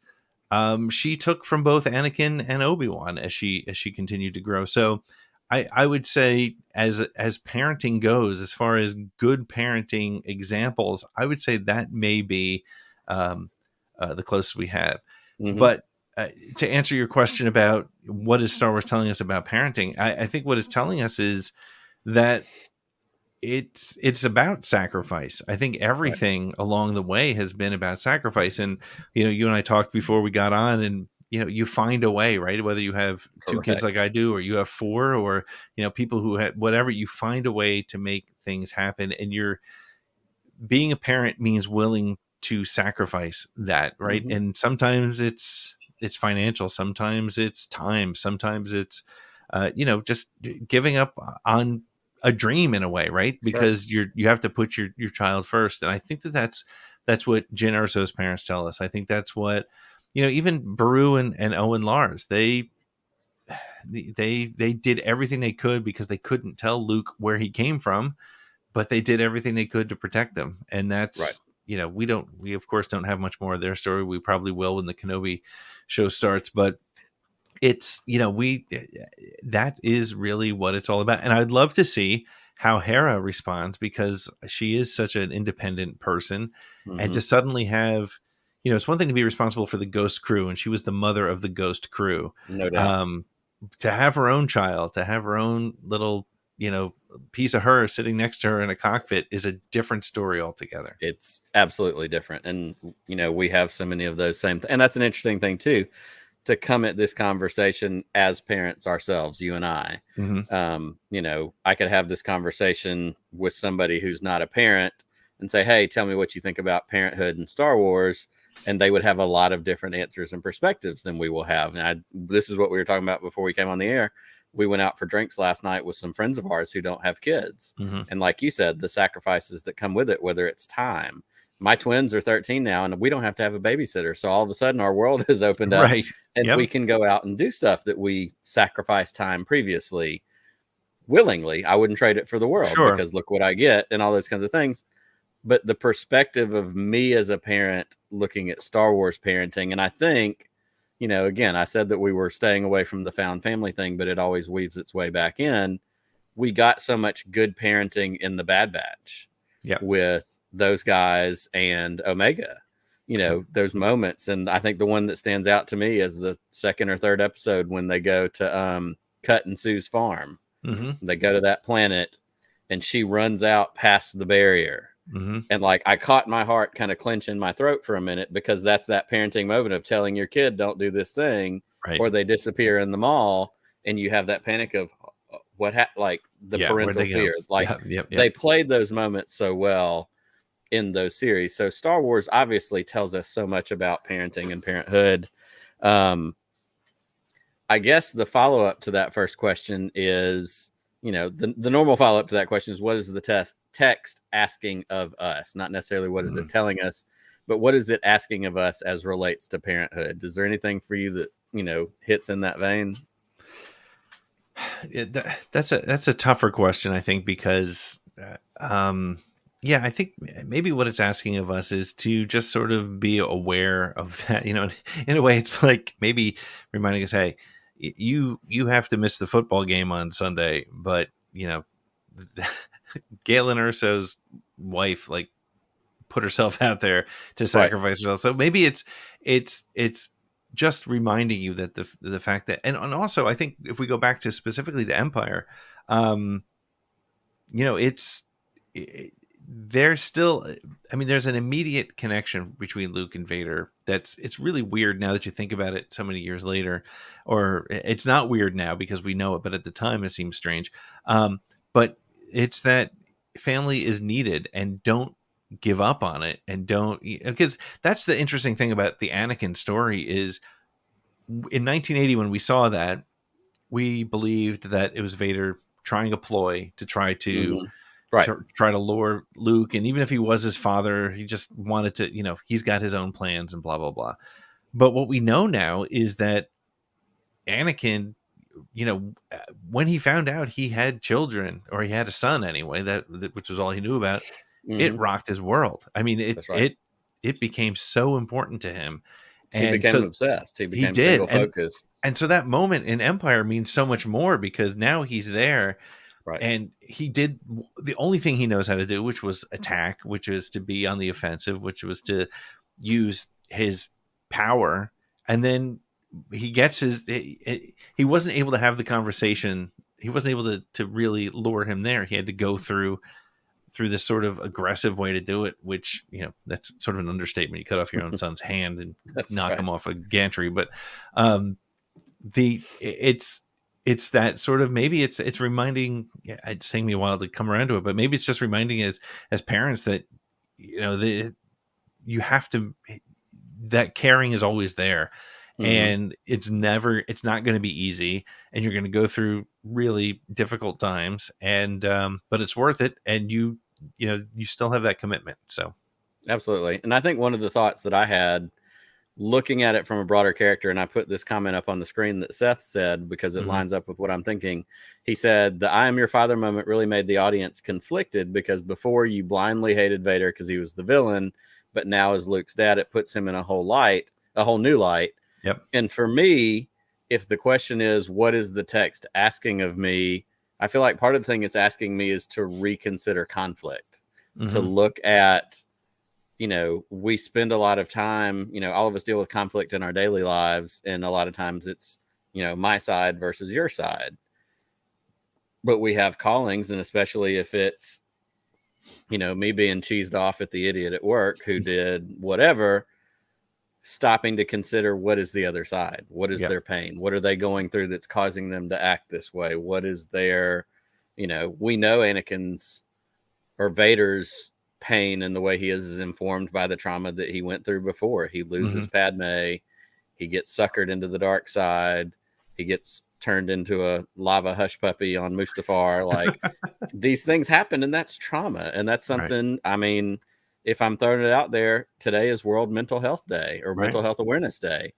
she took from both Anakin and Obi-Wan as she continued to grow. So I would say as parenting goes, as far as good parenting examples, I would say that may be the closest we have. But to answer your question about what is Star Wars telling us about parenting, I think what it's telling us is that it's about sacrifice. I think everything along the way has been about sacrifice. And, you and I talked before we got on, and, you find a way, right? Whether you have two kids like I do, or you have four, or, people who had whatever, you find a way to make things happen. And being a parent means willing to sacrifice that. Right. And sometimes it's financial. Sometimes it's time. Sometimes it's, just giving up on a dream in a way, right? Because you have to put your child first. And I think that's what Jyn Erso's parents tell us. I think that's what, even Beru and Owen Lars, they did everything they could because they couldn't tell Luke where he came from, but they did everything they could to protect him. And that's, we of course don't have much more of their story. We probably will when the Kenobi show starts, but it's, that is really what it's all about. And I'd love to see how Hera responds, because she is such an independent person, and to suddenly have, it's one thing to be responsible for the Ghost crew, and she was the mother of the Ghost crew. No doubt. To have her own child, to have her own little, piece of her sitting next to her in a cockpit is a different story altogether. It's absolutely different. And, we have so many of those same, and that's an interesting thing too, to come at this conversation as parents ourselves, you and I. I could have this conversation with somebody who's not a parent and say, hey, tell me what you think about parenthood and Star Wars. And they would have a lot of different answers and perspectives than we will have. And this is what we were talking about before we came on the air. We went out for drinks last night with some friends of ours who don't have kids. And like you said, the sacrifices that come with it, whether it's time. My twins are 13 now, and we don't have to have a babysitter. So all of a sudden our world has opened up, and we can go out and do stuff that we sacrificed time previously willingly. I wouldn't trade it for the world, because look what I get and all those kinds of things. But the perspective of me as a parent looking at Star Wars parenting, and I think, again, I said that we were staying away from the found family thing, but it always weaves its way back in. We got so much good parenting in the Bad Batch with those guys and Omega, those moments. And I think the one that stands out to me is the second or third episode when they go to Cut and Sue's farm. They go to that planet, and she runs out past the barrier. Mm-hmm. And like, I caught my heart kind of clench in my throat for a minute, because that's that parenting moment of telling your kid, don't do this thing, Right. or they disappear in the mall. And you have that panic of like the parental fear. Like, Yep. they played those moments so well in those series. So Star Wars obviously tells us so much about parenting and parenthood. I guess the follow-up to that first question is, the normal follow-up to that question is, what is the text asking of us? Not necessarily what is it telling us, but what is it asking of us as relates to parenthood? Is there anything for you that, hits in that vein? That's a tougher question, I think, because yeah, I think maybe what it's asking of us is to just sort of be aware of that. In a way, it's like maybe reminding us, hey, you have to miss the football game on Sunday, but Galen Urso's wife like put herself out there to sacrifice herself. So maybe it's just reminding you that the fact that, and also I think if we go back to specifically to Empire, there's still, I mean, there's an immediate connection between Luke and Vader. It's really weird now that you think about it so many years later, or it's not weird now because we know it, but at the time it seems strange. But it's that family is needed, and don't give up on it, and don't, because that's the interesting thing about the Anakin story is in 1980 when we saw that, we believed that it was Vader trying a ploy to try to try to lure Luke, and even if he was his father, he just wanted to, he's got his own plans and blah blah blah. But what we know now is that Anakin, when he found out he had children, or he had a son anyway, that which was all he knew about, it rocked his world. I mean, it became so important to him, and he became obsessed. He became single focused. And so that moment in Empire means so much more, because now he's there. Right. And he did the only thing he knows how to do, which was attack, which was to be on the offensive, which was to use his power. And then he gets he wasn't able to have the conversation. He wasn't able to really lure him there. He had to go through this sort of aggressive way to do it, which, that's sort of an understatement. You cut off your own son's hand and knock him off a gantry. But it's that sort of, maybe it's reminding, it's taking me a while to come around to it, but maybe it's just reminding us as parents that, you have to, that caring is always there. And it's not going to be easy, and you're going to go through really difficult times, and but it's worth it. And you still have that commitment. So absolutely. And I think one of the thoughts that I had looking at it from a broader character, and I put this comment up on the screen that Seth said, because it lines up with what I'm thinking. He said, the I am your father moment really made the audience conflicted, because before you blindly hated Vader because he was the villain, but now as Luke's dad, it puts him in a whole new light. Yep. And for me, if the question is, what is the text asking of me? I feel like part of the thing it's asking me is to reconsider conflict, to look at, we spend a lot of time, all of us deal with conflict in our daily lives. And a lot of times it's, my side versus your side. But we have callings, and especially if it's, me being cheesed off at the idiot at work who did whatever, stopping to consider, what is the other side? What is their pain? What are they going through that's causing them to act this way? What is their, we know Anakin's or Vader's pain and the way he is informed by the trauma that he went through before. He loses Padme. He gets suckered into the dark side. He gets turned into a lava hush puppy on Mustafar. Like, these things happen, and that's trauma. And that's something, I mean, if I'm throwing it out there, today is World Mental Health Day, or Mental Health Awareness Day.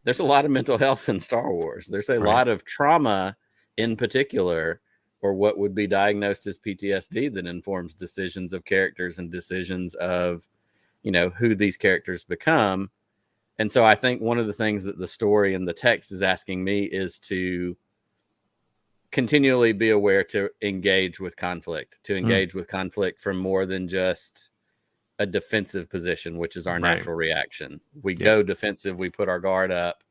There's a lot of mental health in Star Wars. There's a lot of trauma in particular, or what would be diagnosed as PTSD, that informs decisions of characters and decisions of, who these characters become. And so I think one of the things that the story and the text is asking me is to continually be aware, to engage with conflict, from more than just a defensive position, which is our natural reaction. We go defensive, we put our guard up.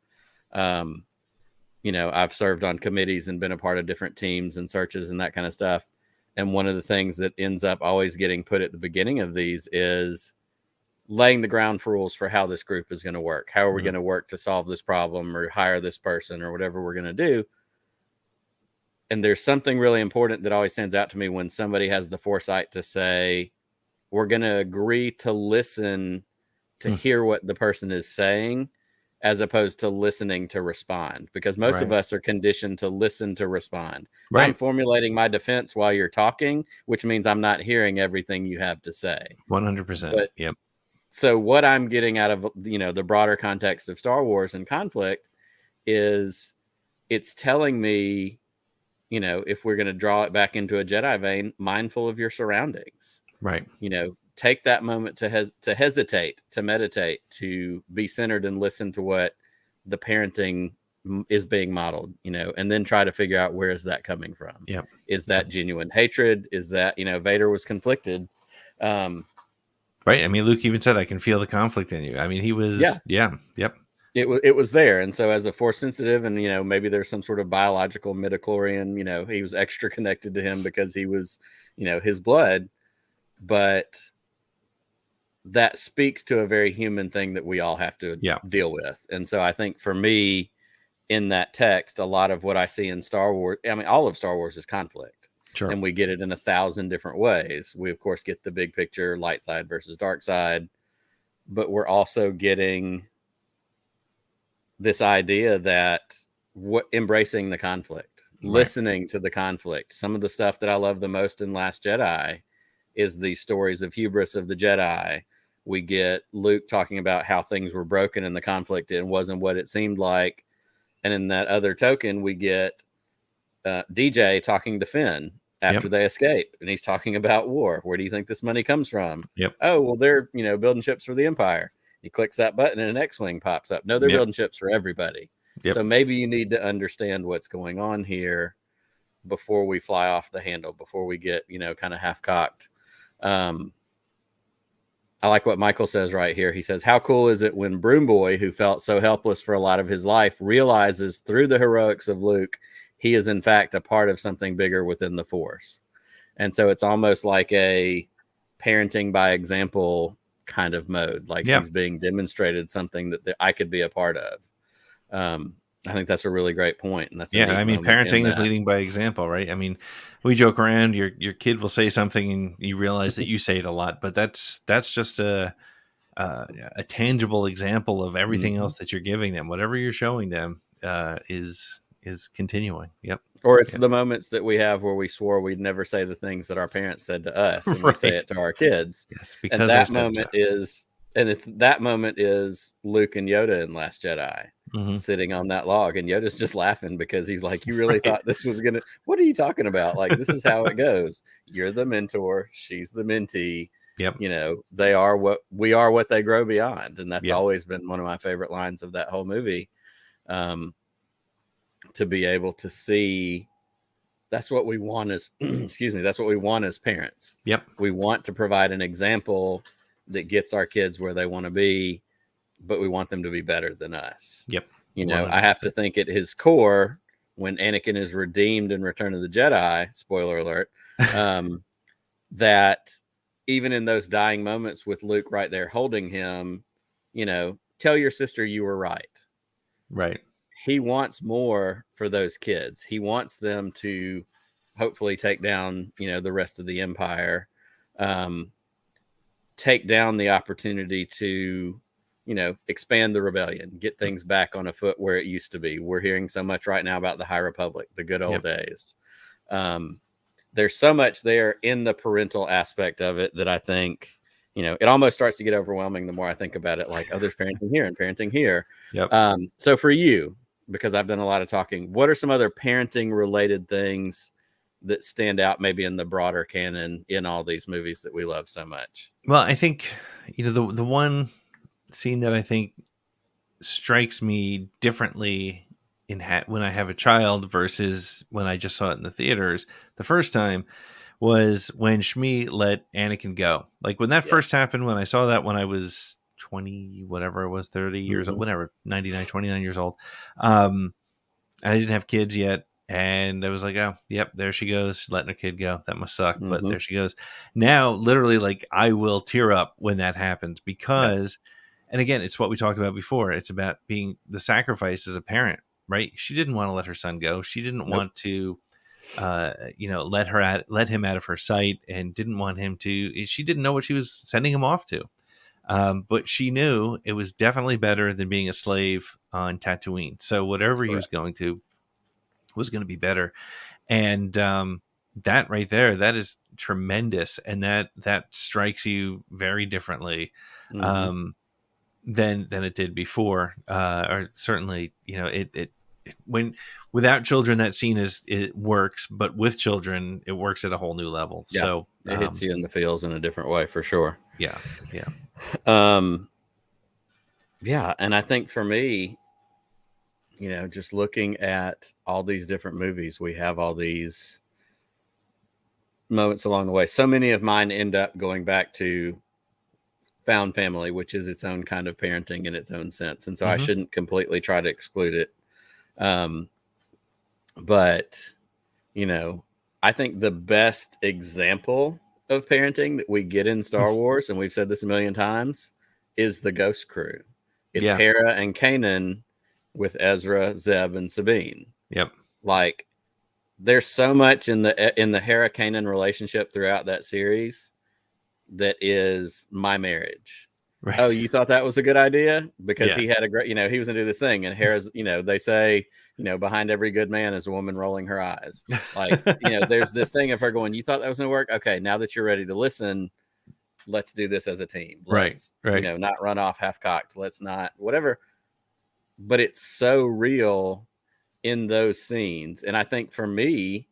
I've served on committees and been a part of different teams and searches and that kind of stuff. And one of the things that ends up always getting put at the beginning of these is laying the ground rules for how this group is going to work. How are we going to work to solve this problem or hire this person or whatever we're going to do? And there's something really important that always stands out to me when somebody has the foresight to say, we're going to agree to listen to hear what the person is saying, as opposed to listening to respond, because most of us are conditioned to listen to respond. I'm formulating my defense while you're talking, which means I'm not hearing everything you have to say. 100%. But so what I'm getting out of, the broader context of Star Wars and conflict is it's telling me, if we're going to draw it back into a Jedi vein, mindful of your surroundings, take that moment to hesitate, to meditate, to be centered and listen to what the parenting is being modeled, and then try to figure out, where is that coming from? Is that genuine hatred? Is that, Vader was conflicted. Right. I mean, Luke even said, I can feel the conflict in you. I mean, he was, It was there. And so as a Force sensitive, and, maybe there's some sort of biological midichlorian, he was extra connected to him because he was, his blood. But that speaks to a very human thing that we all have to deal with. And so I think for me, in that text, a lot of what I see in Star Wars, I mean, all of Star Wars is conflict. Sure. And we get it in 1,000 different ways. We, of course, get the big picture, light side versus dark side. But we're also getting this idea that embracing the conflict, listening to the conflict. Some of the stuff that I love the most in Last Jedi is the stories of hubris of the Jedi. We get Luke talking about how things were broken in the conflict and wasn't what it seemed like. And in that other token, we get DJ talking to Finn after they escape. And he's talking about war. Where do you think this money comes from? Oh, well, they're, building ships for the Empire. He clicks that button and an X-Wing pops up. No, they're building ships for everybody. So maybe you need to understand what's going on here before we fly off the handle, before we get, kind of half-cocked. I like what Michael says right here. He says, how cool is it when Broom Boy, who felt so helpless for a lot of his life, realizes through the heroics of Luke, he is in fact a part of something bigger within the Force. And so it's almost like a parenting by example kind of mode. Like he's being demonstrated something that I could be a part of. I think that's a really great point. And that's I mean, parenting is leading by example, right? I mean, we joke around, your kid will say something and you realize that you say it a lot, but that's just a tangible example of everything else that you're giving them. Whatever you're showing them is continuing. Or it's the moments that we have where we swore we'd never say the things that our parents said to us, and we say it to our kids. Because and that moment is Luke and Yoda in Last Jedi. Sitting on that log, and Yoda's just laughing because he's like, you really thought this was gonna, what are you talking about? Like, this is how it goes. You're the mentor, she's the mentee. They are what they grow beyond. And that's always been one of my favorite lines of that whole movie. To be able to see, that's what we want as that's what we want as parents. We want to provide an example that gets our kids where they want to be, but we want them to be better than us. I have to think at his core, when Anakin is redeemed in Return of the Jedi, spoiler alert, that even in those dying moments with Luke right there holding him, tell your sister you were right. He wants more for those kids. He wants them to hopefully take down, the rest of the Empire, take down the opportunity to, expand the rebellion, get things back on a foot where it used to be. We're hearing so much right now about the High Republic, the good old days. There's so much there in the parental aspect of it that I think, it almost starts to get overwhelming the more I think about it. Like, oh, there's parenting here and parenting here. So for you, because I've done a lot of talking, what are some other parenting related things that stand out maybe in the broader canon in all these movies that we love so much? Well, I think, the one scene that I think strikes me differently when I have a child versus when I just saw it in the theaters the first time was when Shmi let Anakin go. Like, when that first happened, when I saw that when I was 20, whatever it was, 30 years old, whatever, 29 years old. I didn't have kids yet. And I was like, oh, yep, there she goes, letting her kid go. That must suck, but Mm-hmm. there she goes. Now, literally, like, I will tear up when that happens Yes. because, and again, it's what we talked about before. It's about being the sacrifice as a parent, right? She didn't want to let her son go. She didn't Nope. want to, let him out of her sight, and didn't want him to. She didn't know what she was sending him off to. But she knew it was definitely better than being a slave on Tatooine. So whatever he was Correct. going to was going to be better. And that right there, that is tremendous, and that strikes you very differently Mm-hmm. um, than it did before. Or certainly, it when without children, that scene it works, but with children, it works at a whole new level. Yeah. So It hits you in the feels in a different way for sure. yeah, yeah. Um, yeah. And I think for me, just looking at all these different movies, we have all these moments along the way. So many of mine end up going back to found family, which is its own kind of parenting in its own sense. And so I Hmm. shouldn't completely try to exclude it. Um, but, you know, I think the best example of parenting that we get in Star Wars, and we've said this a million times, is the Ghost Crew. It's Yeah. Hera and Kanan with Ezra, Zeb, and Sabine. Yep. Like, there's so much in the Hera Kanan relationship throughout that series that is my marriage. Oh, Right. you thought that was a good idea because Yeah. he had a great, he was gonna do this thing, and Hera's, they say, behind every good man is a woman rolling her eyes. Like, there's this thing of her going, you thought that was gonna work? Okay, now that you're ready to listen, let's do this as a team. Right. Let's, Right. not run off half cocked. Let's not whatever. But it's so real in those scenes. And I think for me,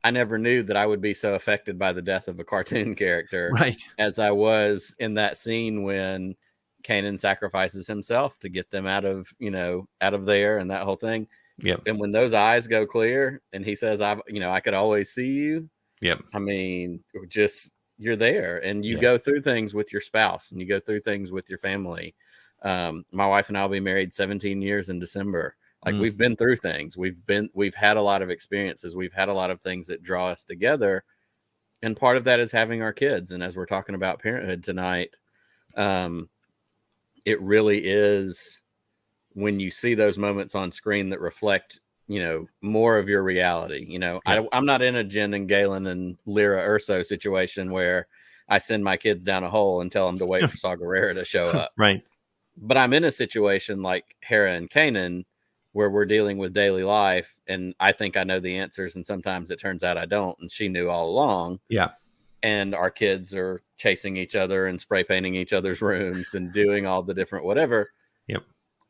I never knew that I would be so affected by the death of a cartoon character Right. as I was in that scene when Kanan sacrifices himself to get them out of there and that whole thing. Yep. And when those eyes go clear and he says, I could always see you. Yep. I mean, just you're there and you Yeah. go through things with your spouse and you go through things with your family. My wife and I will be married 17 years in December. Like, Mm. we've been through things. We've had a lot of experiences. We've had a lot of things that draw us together. And part of that is having our kids. And as we're talking about parenthood tonight, it really is when you see those moments on screen that reflect, more of your reality. Yep. I'm not in a Jen and Galen and Lyra Urso situation where I send my kids down a hole and tell them to wait for Saw Gerrera to show up. Right. But I'm in a situation like Hera and Kanan where we're dealing with daily life and I think I know the answers and sometimes it turns out I don't, and she knew all along. Yeah. And our kids are chasing each other and spray painting each other's rooms and doing all the different whatever, Yep.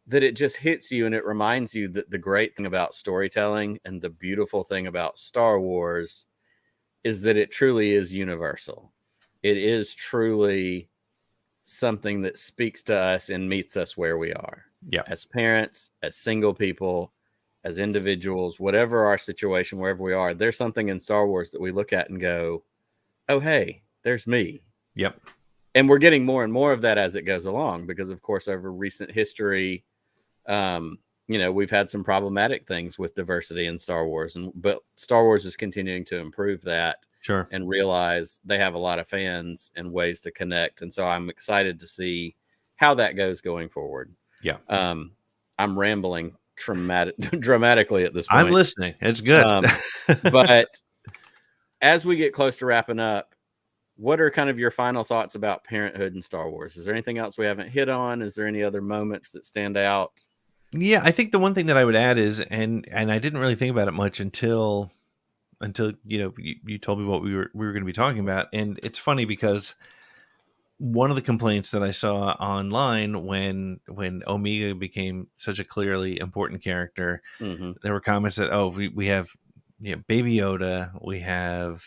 that it just hits you and it reminds you that the great thing about storytelling and the beautiful thing about Star Wars is that it truly is universal. It is truly something that speaks to us and meets us where we are Yeah. as parents, as single people, as individuals, whatever our situation, wherever we are. There's something in Star Wars that we look at and go, oh, hey, there's me. Yep. And we're getting more and more of that as it goes along, because of course, over recent history, we've had some problematic things with diversity in Star Wars, but Star Wars is continuing to improve that Sure. and realize they have a lot of fans and ways to connect. And so I'm excited to see how that goes going forward. Yeah. I'm rambling dramatically at this I'm point. listening. It's good. But as we get close to wrapping up, what are kind of your final thoughts about Parenthood and Star Wars? Is there anything else we haven't hit on? Is there any other moments that stand out? Yeah, I think the one thing that I would add is, and I didn't really think about it much until you told me what we were going to be talking about. And it's funny because one of the complaints that I saw online when Omega became such a clearly important character, Mm-hmm. there were comments that, oh, we have Baby Yoda, we have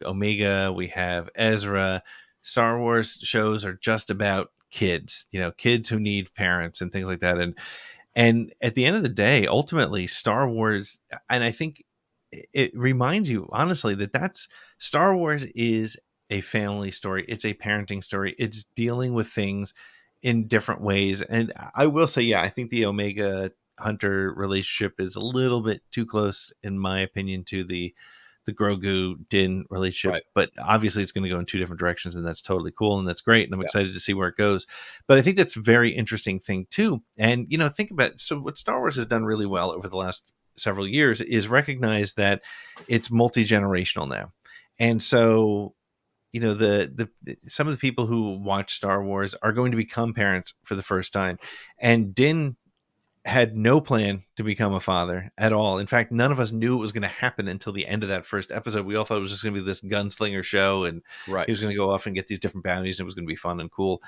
Omega, we have Ezra. Star Wars shows are just about kids, kids who need parents and things like that. And at the end of the day, ultimately, Star Wars, and I think it reminds you, honestly, that's Star Wars is a family story. It's a parenting story. It's dealing with things in different ways. And I will say, yeah, I think the Omega Hunter relationship is a little bit too close, in my opinion, to the Grogu Din relationship, Right. but obviously it's going to go in two different directions, and that's totally cool, and that's great, and I'm Yeah. excited to see where it goes. But I think that's a very interesting thing too. And think about it. So what Star Wars has done really well over the last several years is recognize that it's multi-generational now. And so the some of the people who watch Star Wars are going to become parents for the first time, and Din had no plan to become a father at all. In fact, none of us knew it was going to happen until the end of that first episode. We all thought it was just going to be this gunslinger show, and Right. he was going to go off and get these different bounties, and it was going to be fun and cool.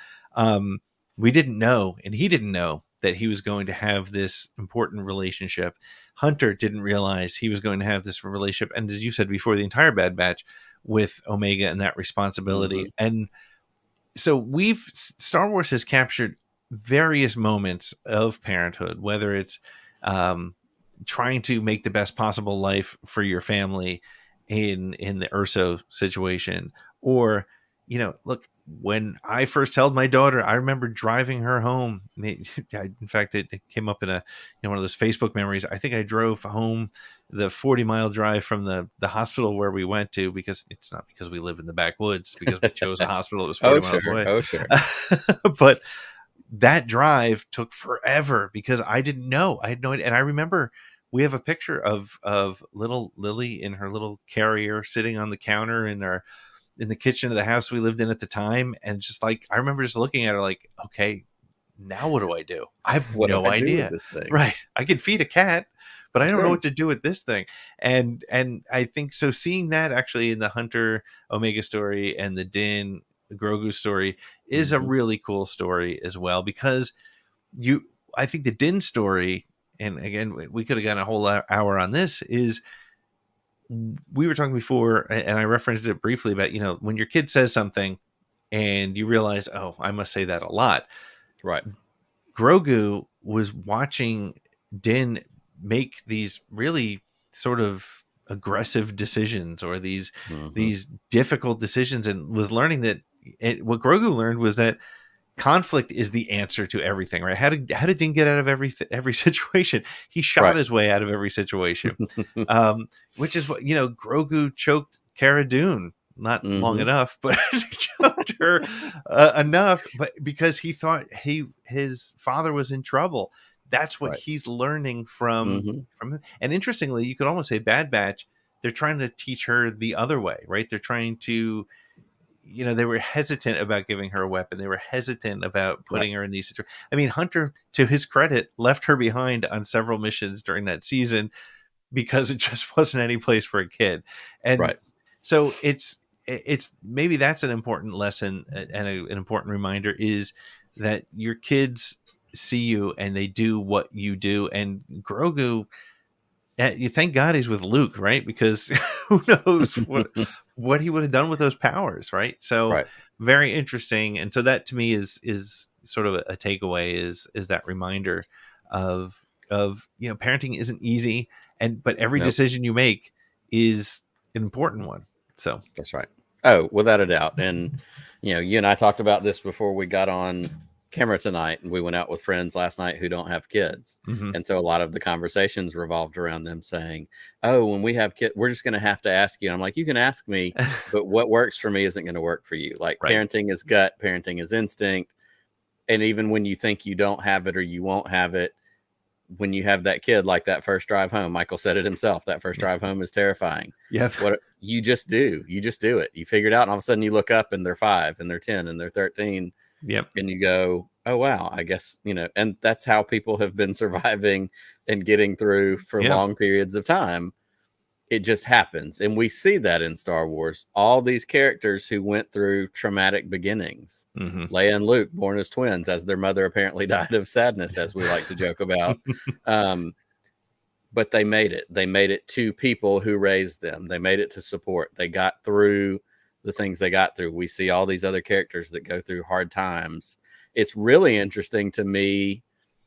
We didn't know, and he didn't know, that he was going to have this important relationship. Hunter didn't realize he was going to have this relationship, and as you said before, the entire Bad Batch with Omega and that responsibility. And so Star Wars has captured various moments of parenthood, whether it's trying to make the best possible life for your family in the Urso situation, or look, when I first held my daughter, I remember driving her home. In fact, it came up in one of those Facebook memories. I think I drove home the 40-mile drive from the hospital where we went to, because it's not because we live in the backwoods, because we chose a hospital that was 40 miles away. Oh, sure. But that drive took forever because I didn't know. I had no idea. And I remember we have a picture of little Lily in her little carrier sitting on the counter in the kitchen of the house we lived in at the time. And just like, I remember just looking at her like, okay, now what do I do? I have What no do I do idea. with this thing? Right. I can feed a cat, but I don't Sure. know what to do with this thing. And I think so, seeing that actually in the Hunter Omega story and the Din Grogu story is a really cool story as well, because I think the Din story, and again, we could have gotten a whole hour on this, is we were talking before, and I referenced it briefly about, when your kid says something and you realize, oh, I must say that a lot. Right. Grogu was watching Din make these really sort of aggressive decisions, or these difficult decisions, and was learning that what Grogu learned was that conflict is the answer to everything, right? How did Din get out of every situation? He shot his way out of every situation. Which is what, Grogu choked Cara Dune, not long enough, but choked her enough, but because he thought his father was in trouble. That's what he's learning from him. And interestingly, you could almost say Bad Batch, they're trying to teach her the other way, right? They're trying to, they were hesitant about giving her a weapon. They were hesitant about putting her in these situations. I mean, Hunter, to his credit, left her behind on several missions during that season because it just wasn't any place for a kid. And so it's maybe that's an important lesson, and an important reminder, is that your kids see you and they do what you do. And Grogu, you thank God he's with Luke, right? Because who knows what he would have done with those powers, right? So very interesting. And so that to me is sort of a takeaway, is that reminder of parenting isn't easy, but every decision you make is an important one. So that's right. Oh, without a doubt. And you and I talked about this before we got on camera tonight, and we went out with friends last night who don't have kids. And so a lot of the conversations revolved around them saying, oh, when we have kids, we're just going to have to ask you. And I'm like, you can ask me, but what works for me isn't going to work for you. Like parenting is gut, parenting is instinct. And even when you think you don't have it or you won't have it, when you have that kid, like that first drive home, Michael said it himself, that first drive home is terrifying. What you just do it. You figure it out. And all of a sudden you look up and they're 5 and they're 10 and they're 13. And you go, oh, wow, I guess, and that's how people have been surviving and getting through for long periods of time. It just happens. And we see that in Star Wars, all these characters who went through traumatic beginnings. Leia and Luke, born as twins, as their mother apparently died of sadness, as we like to joke about. But they made it. They made it to people who raised them. They made it to support. They got through the things they got through. We see all these other characters that go through hard times. It's really interesting to me,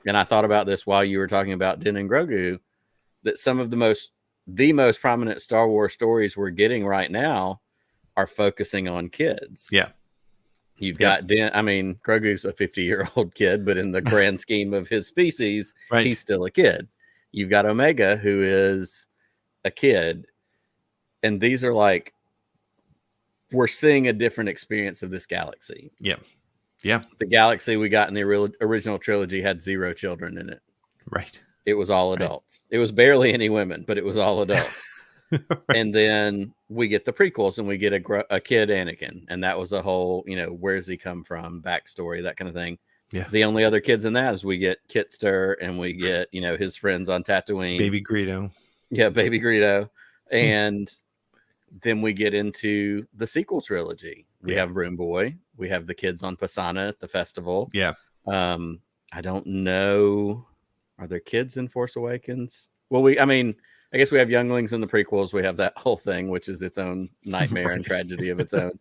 and I thought about this while you were talking about Din and Grogu, that some of the most prominent Star Wars stories we're getting right now are focusing on kids. You've Yep. got I mean, Grogu's a 50-year-old kid, but in the grand scheme of his species, Right. he's still a kid. You've got Omega, who is a kid, and these are like, we're seeing a different experience of this galaxy. Yeah. Yeah. The galaxy we got in the original trilogy had 0 children in it. Right. It was all Right. adults. It was barely any women, but it was all adults. Right. And then we get the prequels, and we get a kid Anakin, and that was a whole, where's he come from, backstory, that kind of thing. Yeah. The only other kids in that is we get Kitster, and we get his friends on Tatooine, Baby Greedo. Yeah, Baby Greedo, and then we get into the sequel trilogy. We have Broom Boy, we have the kids on Pisana at the festival. Yeah. I don't know, are there kids in Force Awakens? Well, I guess we have younglings in the prequels. We have that whole thing, which is its own nightmare and tragedy of its own.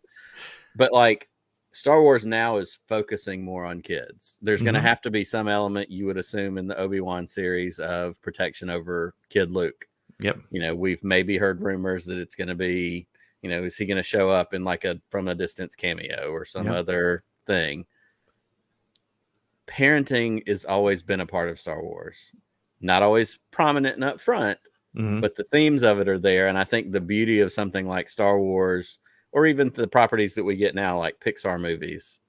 But like, Star Wars now is focusing more on kids. There's going to have to be some element, you would assume, in the Obi-Wan series of protection over kid Luke. Yep. We've maybe heard rumors that it's going to be, is he going to show up in like a from a distance cameo or some other thing? Parenting has always been a part of Star Wars. Not always prominent and up front, but the themes of it are there. And I think the beauty of something like Star Wars, or even the properties that we get now, like Pixar movies,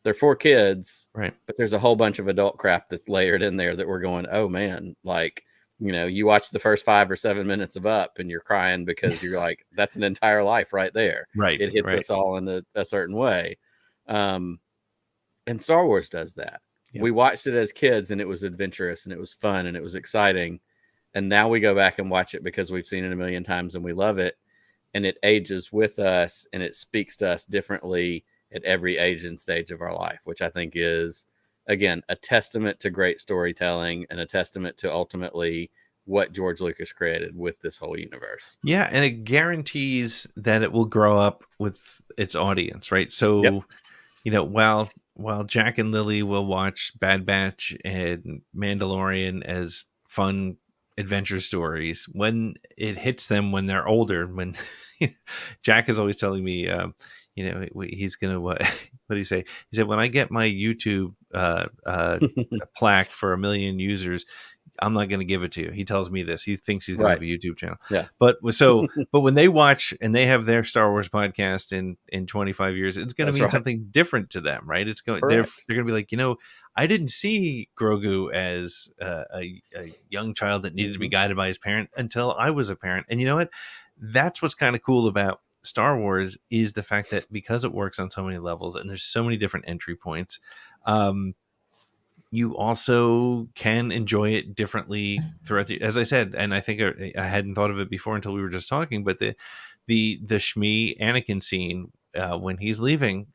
they're for kids, right? But there's a whole bunch of adult crap that's layered in there that we're going, oh man, like, you watch the first 5 or 7 minutes of Up and you're crying because you're like, that's an entire life right there. Right. It hits us all in a certain way. And Star Wars does that. Yep. We watched it as kids, and it was adventurous, and it was fun, and it was exciting. And now we go back and watch it because we've seen it a million times and we love it. And it ages with us, and it speaks to us differently at every age and stage of our life, which I think is, again, a testament to great storytelling and a testament to ultimately what George Lucas created with this whole universe. Yeah, and it guarantees that it will grow up with its audience, right? So, while Jack and Lily will watch Bad Batch and Mandalorian as fun adventure stories, when it hits them when they're older, when Jack is always telling me, he's gonna what do you say? He said, when I get my YouTube plaque for 1 million users, I'm not going to give it to you. He tells me this. He thinks he's going to have a YouTube channel. Yeah. But when they watch and they have their Star Wars podcast in 25 years, it's going to mean something different to them, right? It's going they're going to be like, I didn't see Grogu as a young child that needed to be guided by his parent until I was a parent. And you know what? That's what's kind of cool about Star Wars is the fact that because it works on so many levels and there's so many different entry points, you also can enjoy it differently throughout as I said, and I think I hadn't thought of it before until we were just talking, but the Shmi Anakin scene when he's leaving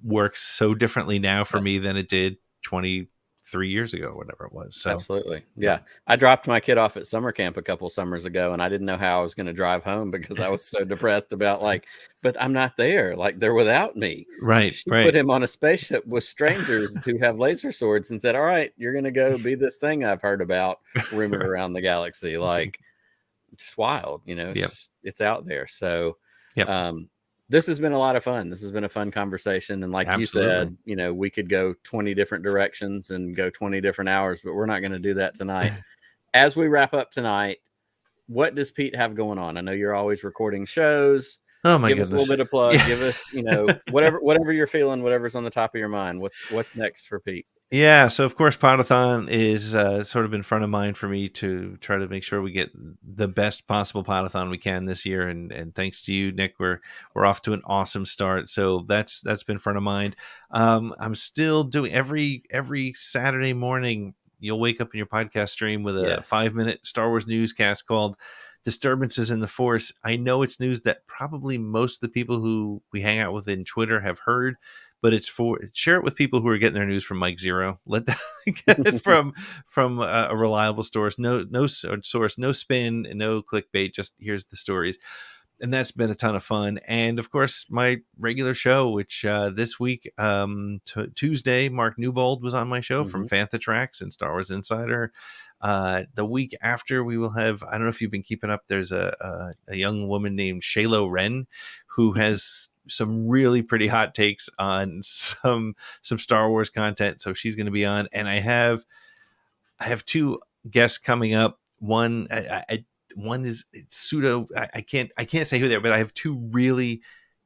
works so differently now for me than it did 23 years ago, whatever it was. So absolutely. Yeah. I dropped my kid off at summer camp a couple summers ago, and I didn't know how I was going to drive home because I was so depressed about but I'm not there. Like, they're without me. Right. She put him on a spaceship with strangers who have laser swords and said, all right, you're going to go be this thing I've heard about rumored around the galaxy. Like, just wild, it's out there. So, this has been a lot of fun. This has been a fun conversation. And like you said, we could go 20 different directions and go 20 different hours, but we're not going to do that tonight. As we wrap up tonight, what does Pete have going on? I know you're always recording shows. Oh my goodness. Give us a little bit of plug. Give us, whatever you're feeling, whatever's on the top of your mind. What's next for Pete? Yeah, so of course, Podathon is sort of in front of mind for me to try to make sure we get the best possible Podathon we can this year. And thanks to you, Nick, we're off to an awesome start. So that's been front of mind. I'm still doing every Saturday morning. You'll wake up in your podcast stream with a 5-minute Star Wars newscast called Disturbances in the Force. I know it's news that probably most of the people who we hang out with in Twitter have heard, but it's share it with people who are getting their news from Mike Zero. Let them get it from a reliable source. No source, no spin, no clickbait. Just here's the stories. And that's been a ton of fun. And of course, my regular show, which this week, Tuesday, Mark Newbold was on my show from Fantha Tracks and Star Wars Insider. The week after, we will have, I don't know if you've been keeping up, there's a young woman named Shaylo Wren who has some really pretty hot takes on some Star Wars content. So she's going to be on, and I have two guests coming up. One one is pseudo. I can't say who they are, but I have two really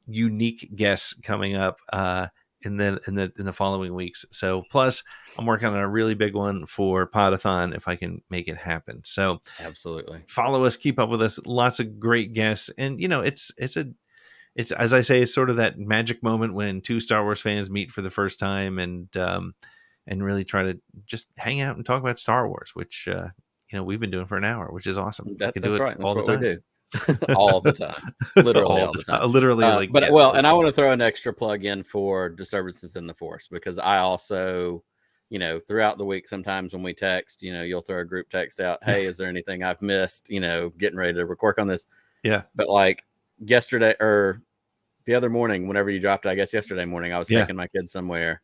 unique guests coming up in the following weeks. So plus I'm working on a really big one for Podathon if I can make it happen. So absolutely follow us, keep up with us. Lots of great guests, and it's as I say, it's sort of that magic moment when two Star Wars fans meet for the first time and really try to just hang out and talk about Star Wars, which we've been doing for an hour, which is awesome. That's right. That's all what the time. we do. All the time, literally all the time. Literally, and I want to throw an extra plug in for Disturbances in the Force, because I also, throughout the week, sometimes when we text, you'll throw a group text out, hey, is there anything I've missed, getting ready to work on this. Yeah. But like yesterday or the other morning, whenever you dropped it, I guess yesterday morning, I was taking my kids somewhere,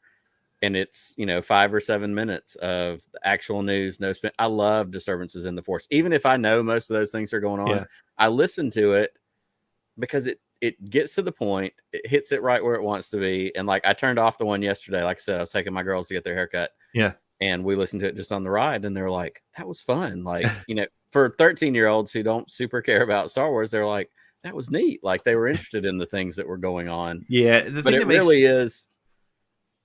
and it's 5 or 7 minutes of the actual news. I love Disturbances in the Force, even if I know most of those things are going on. Yeah. I listen to it because it gets to the point, it hits it right where it wants to be. And like I turned off the one yesterday, like I said, I was taking my girls to get their haircut. Yeah. And we listened to it just on the ride, and they're like, that was fun. Like, for 13-year-olds who don't super care about Star Wars, they're like, that was neat. Like they were interested in the things that were going on. Yeah. But it really is.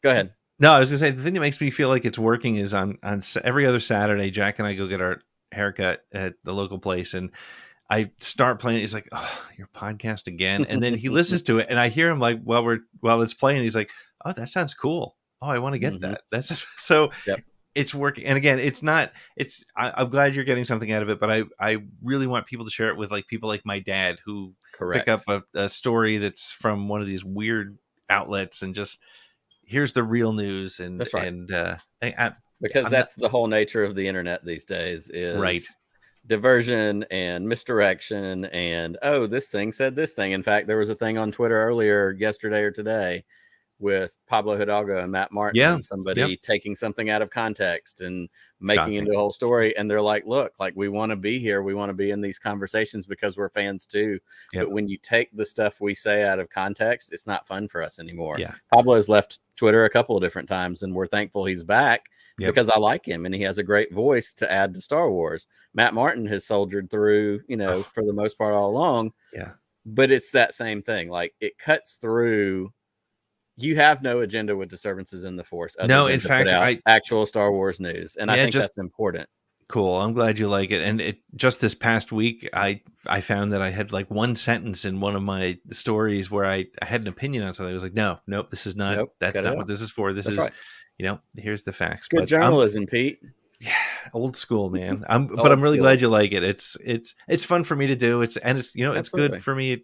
Go ahead. No, I was gonna say the thing that makes me feel like it's working is on every other Saturday, Jack and I go get our haircut at the local place, and I start playing. He's like, "Oh, your podcast again?" And then he listens to it, and I hear him like while it's playing. He's like, "Oh, that sounds cool. Oh, I want to get that." That's so. Yep. It's working. And again, I'm glad you're getting something out of it, but I really want people to share it with like people like my dad who pick up a story that's from one of these weird outlets and just. Here's the real news, and that's right. And because that's the whole nature of the internet these days is diversion and misdirection, and this thing said this thing. In fact, there was a thing on Twitter earlier yesterday or today with Pablo Hidalgo and Matt Martin, and somebody taking something out of context and making into a whole story. And they're like, look, like we want to be here. We want to be in these conversations because we're fans too. But when you take the stuff we say out of context, it's not fun for us anymore. Yeah. Pablo's left Twitter a couple of different times, and we're thankful he's back because I like him and he has a great voice to add to Star Wars. Matt Martin has soldiered through, for the most part all along. Yeah. But it's that same thing. Like it cuts through. You have no agenda with Disturbances in the Force. No, in fact, actual Star Wars news, and I think that's important. Cool. I'm glad you like it. And just this past week, I found that I had like one sentence in one of my stories where I had an opinion on something. I was like, nope, this is not. That's not what this is for. This is, here's the facts. Good journalism, Pete. Yeah, old school, man. But I'm really glad you like it. It's fun for me to do. It's it's good for me.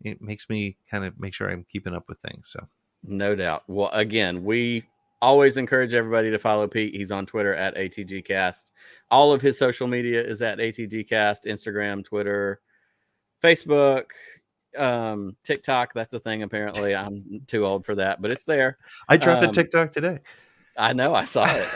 It makes me kind of make sure I'm keeping up with things. So no doubt. Well, again, we always encourage everybody to follow Pete. He's on Twitter at ATGcast. All of his social media is at ATGcast, Instagram, Twitter, Facebook, TikTok. That's the thing. Apparently I'm too old for that, but it's there. I dropped a TikTok today. I know, I saw it.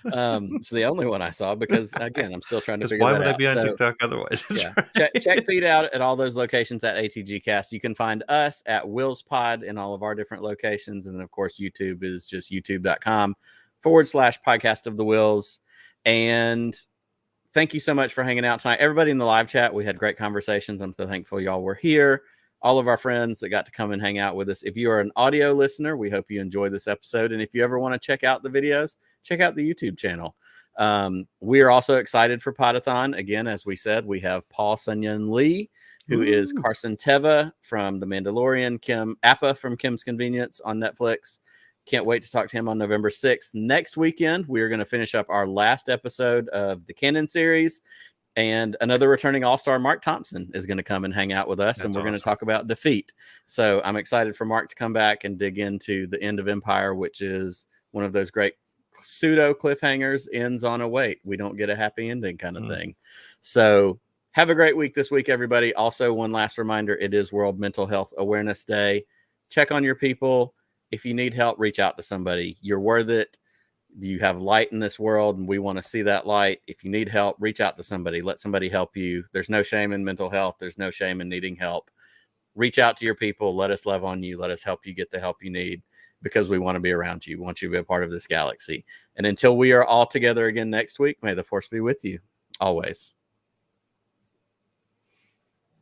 It's the only one I saw because, again, I'm still trying to figure that out. Why would I be on TikTok otherwise? Yeah. Check Pete out at all those locations at ATGcast. You can find us at Will's Pod in all of our different locations. And then, of course, YouTube is just youtube.com/podcast of the Wills. And thank you so much for hanging out tonight. Everybody in the live chat, we had great conversations. I'm so thankful y'all were here. All of our friends that got to come and hang out with us. If you are an audio listener, we hope you enjoy this episode. And if you ever want to check out the videos, check out the YouTube channel. We are also excited for Podathon. Again, as we said, we have Paul Sunyan Lee, who is Carson Teva from The Mandalorian, Kim Appa from Kim's Convenience on Netflix. Can't wait to talk to him on November 6th. Next weekend, we are going to finish up our last episode of the Canon series. And another returning all-star, Mark Thompson, is going to come and hang out with us, and we're going to talk about Defeat. So I'm excited for Mark to come back and dig into the end of Empire, which is one of those great pseudo cliffhangers, ends on a wait. We don't get a happy ending kind of thing. So have a great week this week, everybody. Also, one last reminder, it is World Mental Health Awareness Day. Check on your people. If you need help, reach out to somebody. You're worth it. You have light in this world, and we want to see that light. If you need help, reach out to somebody. Let somebody help you. There's no shame in mental health. There's no shame in needing help. reach out to your people. Let us love on you. Let us help you get the help you need, because we want to be around you. We want you to be a part of this galaxy. And until we are all together again next week, may the force be with you always.